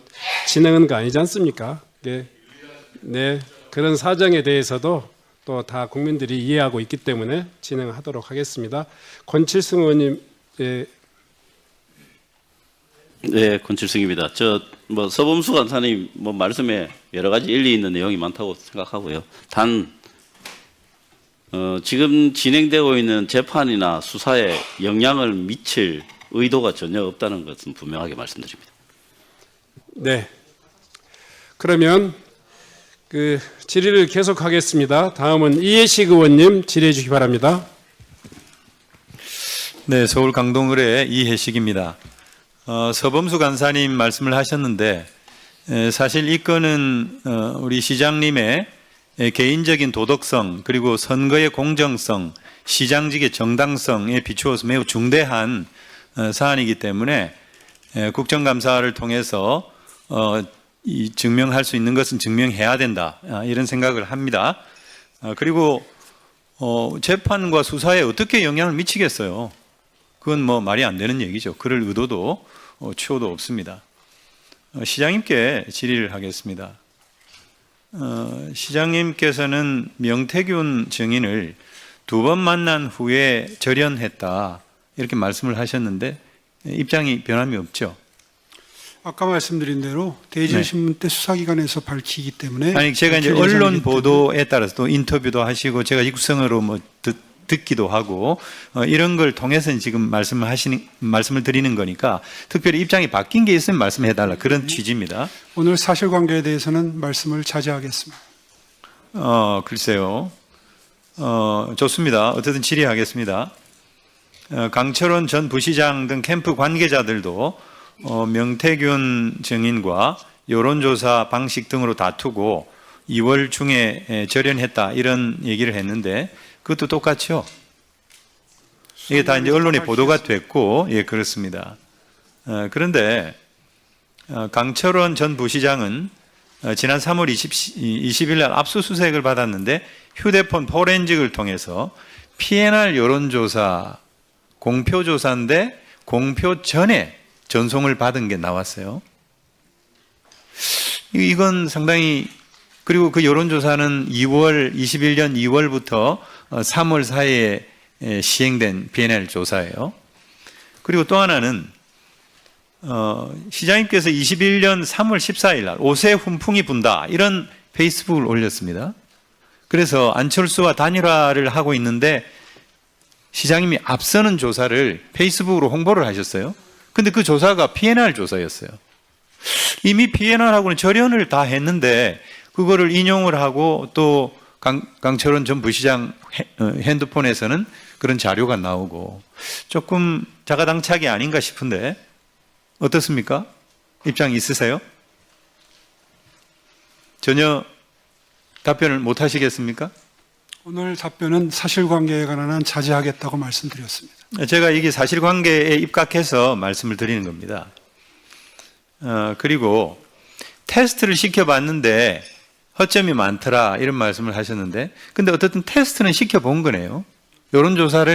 진행한 거 아니지 않습니까? 네, 그런 사정에 대해서도 또 다 국민들이 이해하고 있기 때문에 진행하도록 하겠습니다. 권칠승 의원님, 네, 권칠승입니다. 뭐 서범수 간사님 뭐 말씀에 여러 가지 일리 있는 내용이 많다고 생각하고요. 단 지금 진행되고 있는 재판이나 수사에 영향을 미칠 의도가 전혀 없다는 것은 분명하게 말씀드립니다. 네. 그러면 그 질의를 계속하겠습니다. 다음은 이해식 의원님 질의해 주시기 바랍니다. 네, 서울 강동을의 이해식입니다. 서범수 간사님 말씀을 하셨는데 사실 이 건은 우리 시장님의 개인적인 도덕성 그리고 선거의 공정성, 시장직의 정당성에 비추어서 매우 중대한 사안이기 때문에 국정감사를 통해서 증명할 수 있는 것은 증명해야 된다, 이런 생각을 합니다. 그리고 재판과 수사에 어떻게 영향을 미치겠어요? 그건 뭐 말이 안 되는 얘기죠. 그럴 의도도 추호도 없습니다. 시장님께 질의를 하겠습니다. 시장님께서는 명태균 증인을 2번 만난 후에 절연했다, 이렇게 말씀을 하셨는데 입장이 변함이 없죠? 아까 말씀드린 대로 대전신문 때 수사기관에서 밝히기 때문에 아니, 제가 이제 언론 보도에 따라서 또 인터뷰도 하시고 제가 육성으로 뭐 듣기도 하고 이런 걸 통해서 지금 말씀을 드리는 거니까 특별히 입장이 바뀐 게 있으면 말씀해달라, 그런 취지입니다. 오늘 사실관계에 대해서는 말씀을 자제하겠습니다. 글쎄요. 좋습니다. 어쨌든 질의하겠습니다. 강철원 전 부시장 등 캠프 관계자들도 명태균 증인과 여론조사 방식 등으로 다투고 2월 중에 절연했다, 이런 얘기를 했는데 그것도 똑같죠? 이게 다 이제 언론에 보도가 됐고, 예, 그렇습니다. 그런데 강철원 전 부시장은 지난 3월 20일 날 압수수색을 받았는데 휴대폰 포렌직을 통해서 PNR 여론조사 공표조사인데 공표 전에 전송을 받은 게 나왔어요. 이건 상당히, 그리고 그 여론조사는 21년 2월부터 3월 사이에 시행된 PNL 조사예요. 그리고 또 하나는 시장님께서 21년 3월 14일 날 옷에 훈풍이 분다, 이런 페이스북을 올렸습니다. 그래서 안철수와 단일화를 하고 있는데 시장님이 앞서는 조사를 페이스북으로 홍보를 하셨어요. 근데 그 조사가 PNR 조사였어요. 이미 PNR하고는 절연을 다 했는데 그거를 인용을 하고 또 강철원 전 부시장 핸드폰에서는 그런 자료가 나오고 조금 자가당착이 아닌가 싶은데 어떻습니까? 입장 있으세요? 전혀 답변을 못 하시겠습니까? 오늘 답변은 사실관계에 관한 한 자제하겠다고 말씀드렸습니다. 제가 이게 사실관계에 입각해서 말씀을 드리는 겁니다. 그리고 테스트를 시켜봤는데 허점이 많더라 이런 말씀을 하셨는데 근데 어쨌든 테스트는 시켜본 거네요. 여론조사를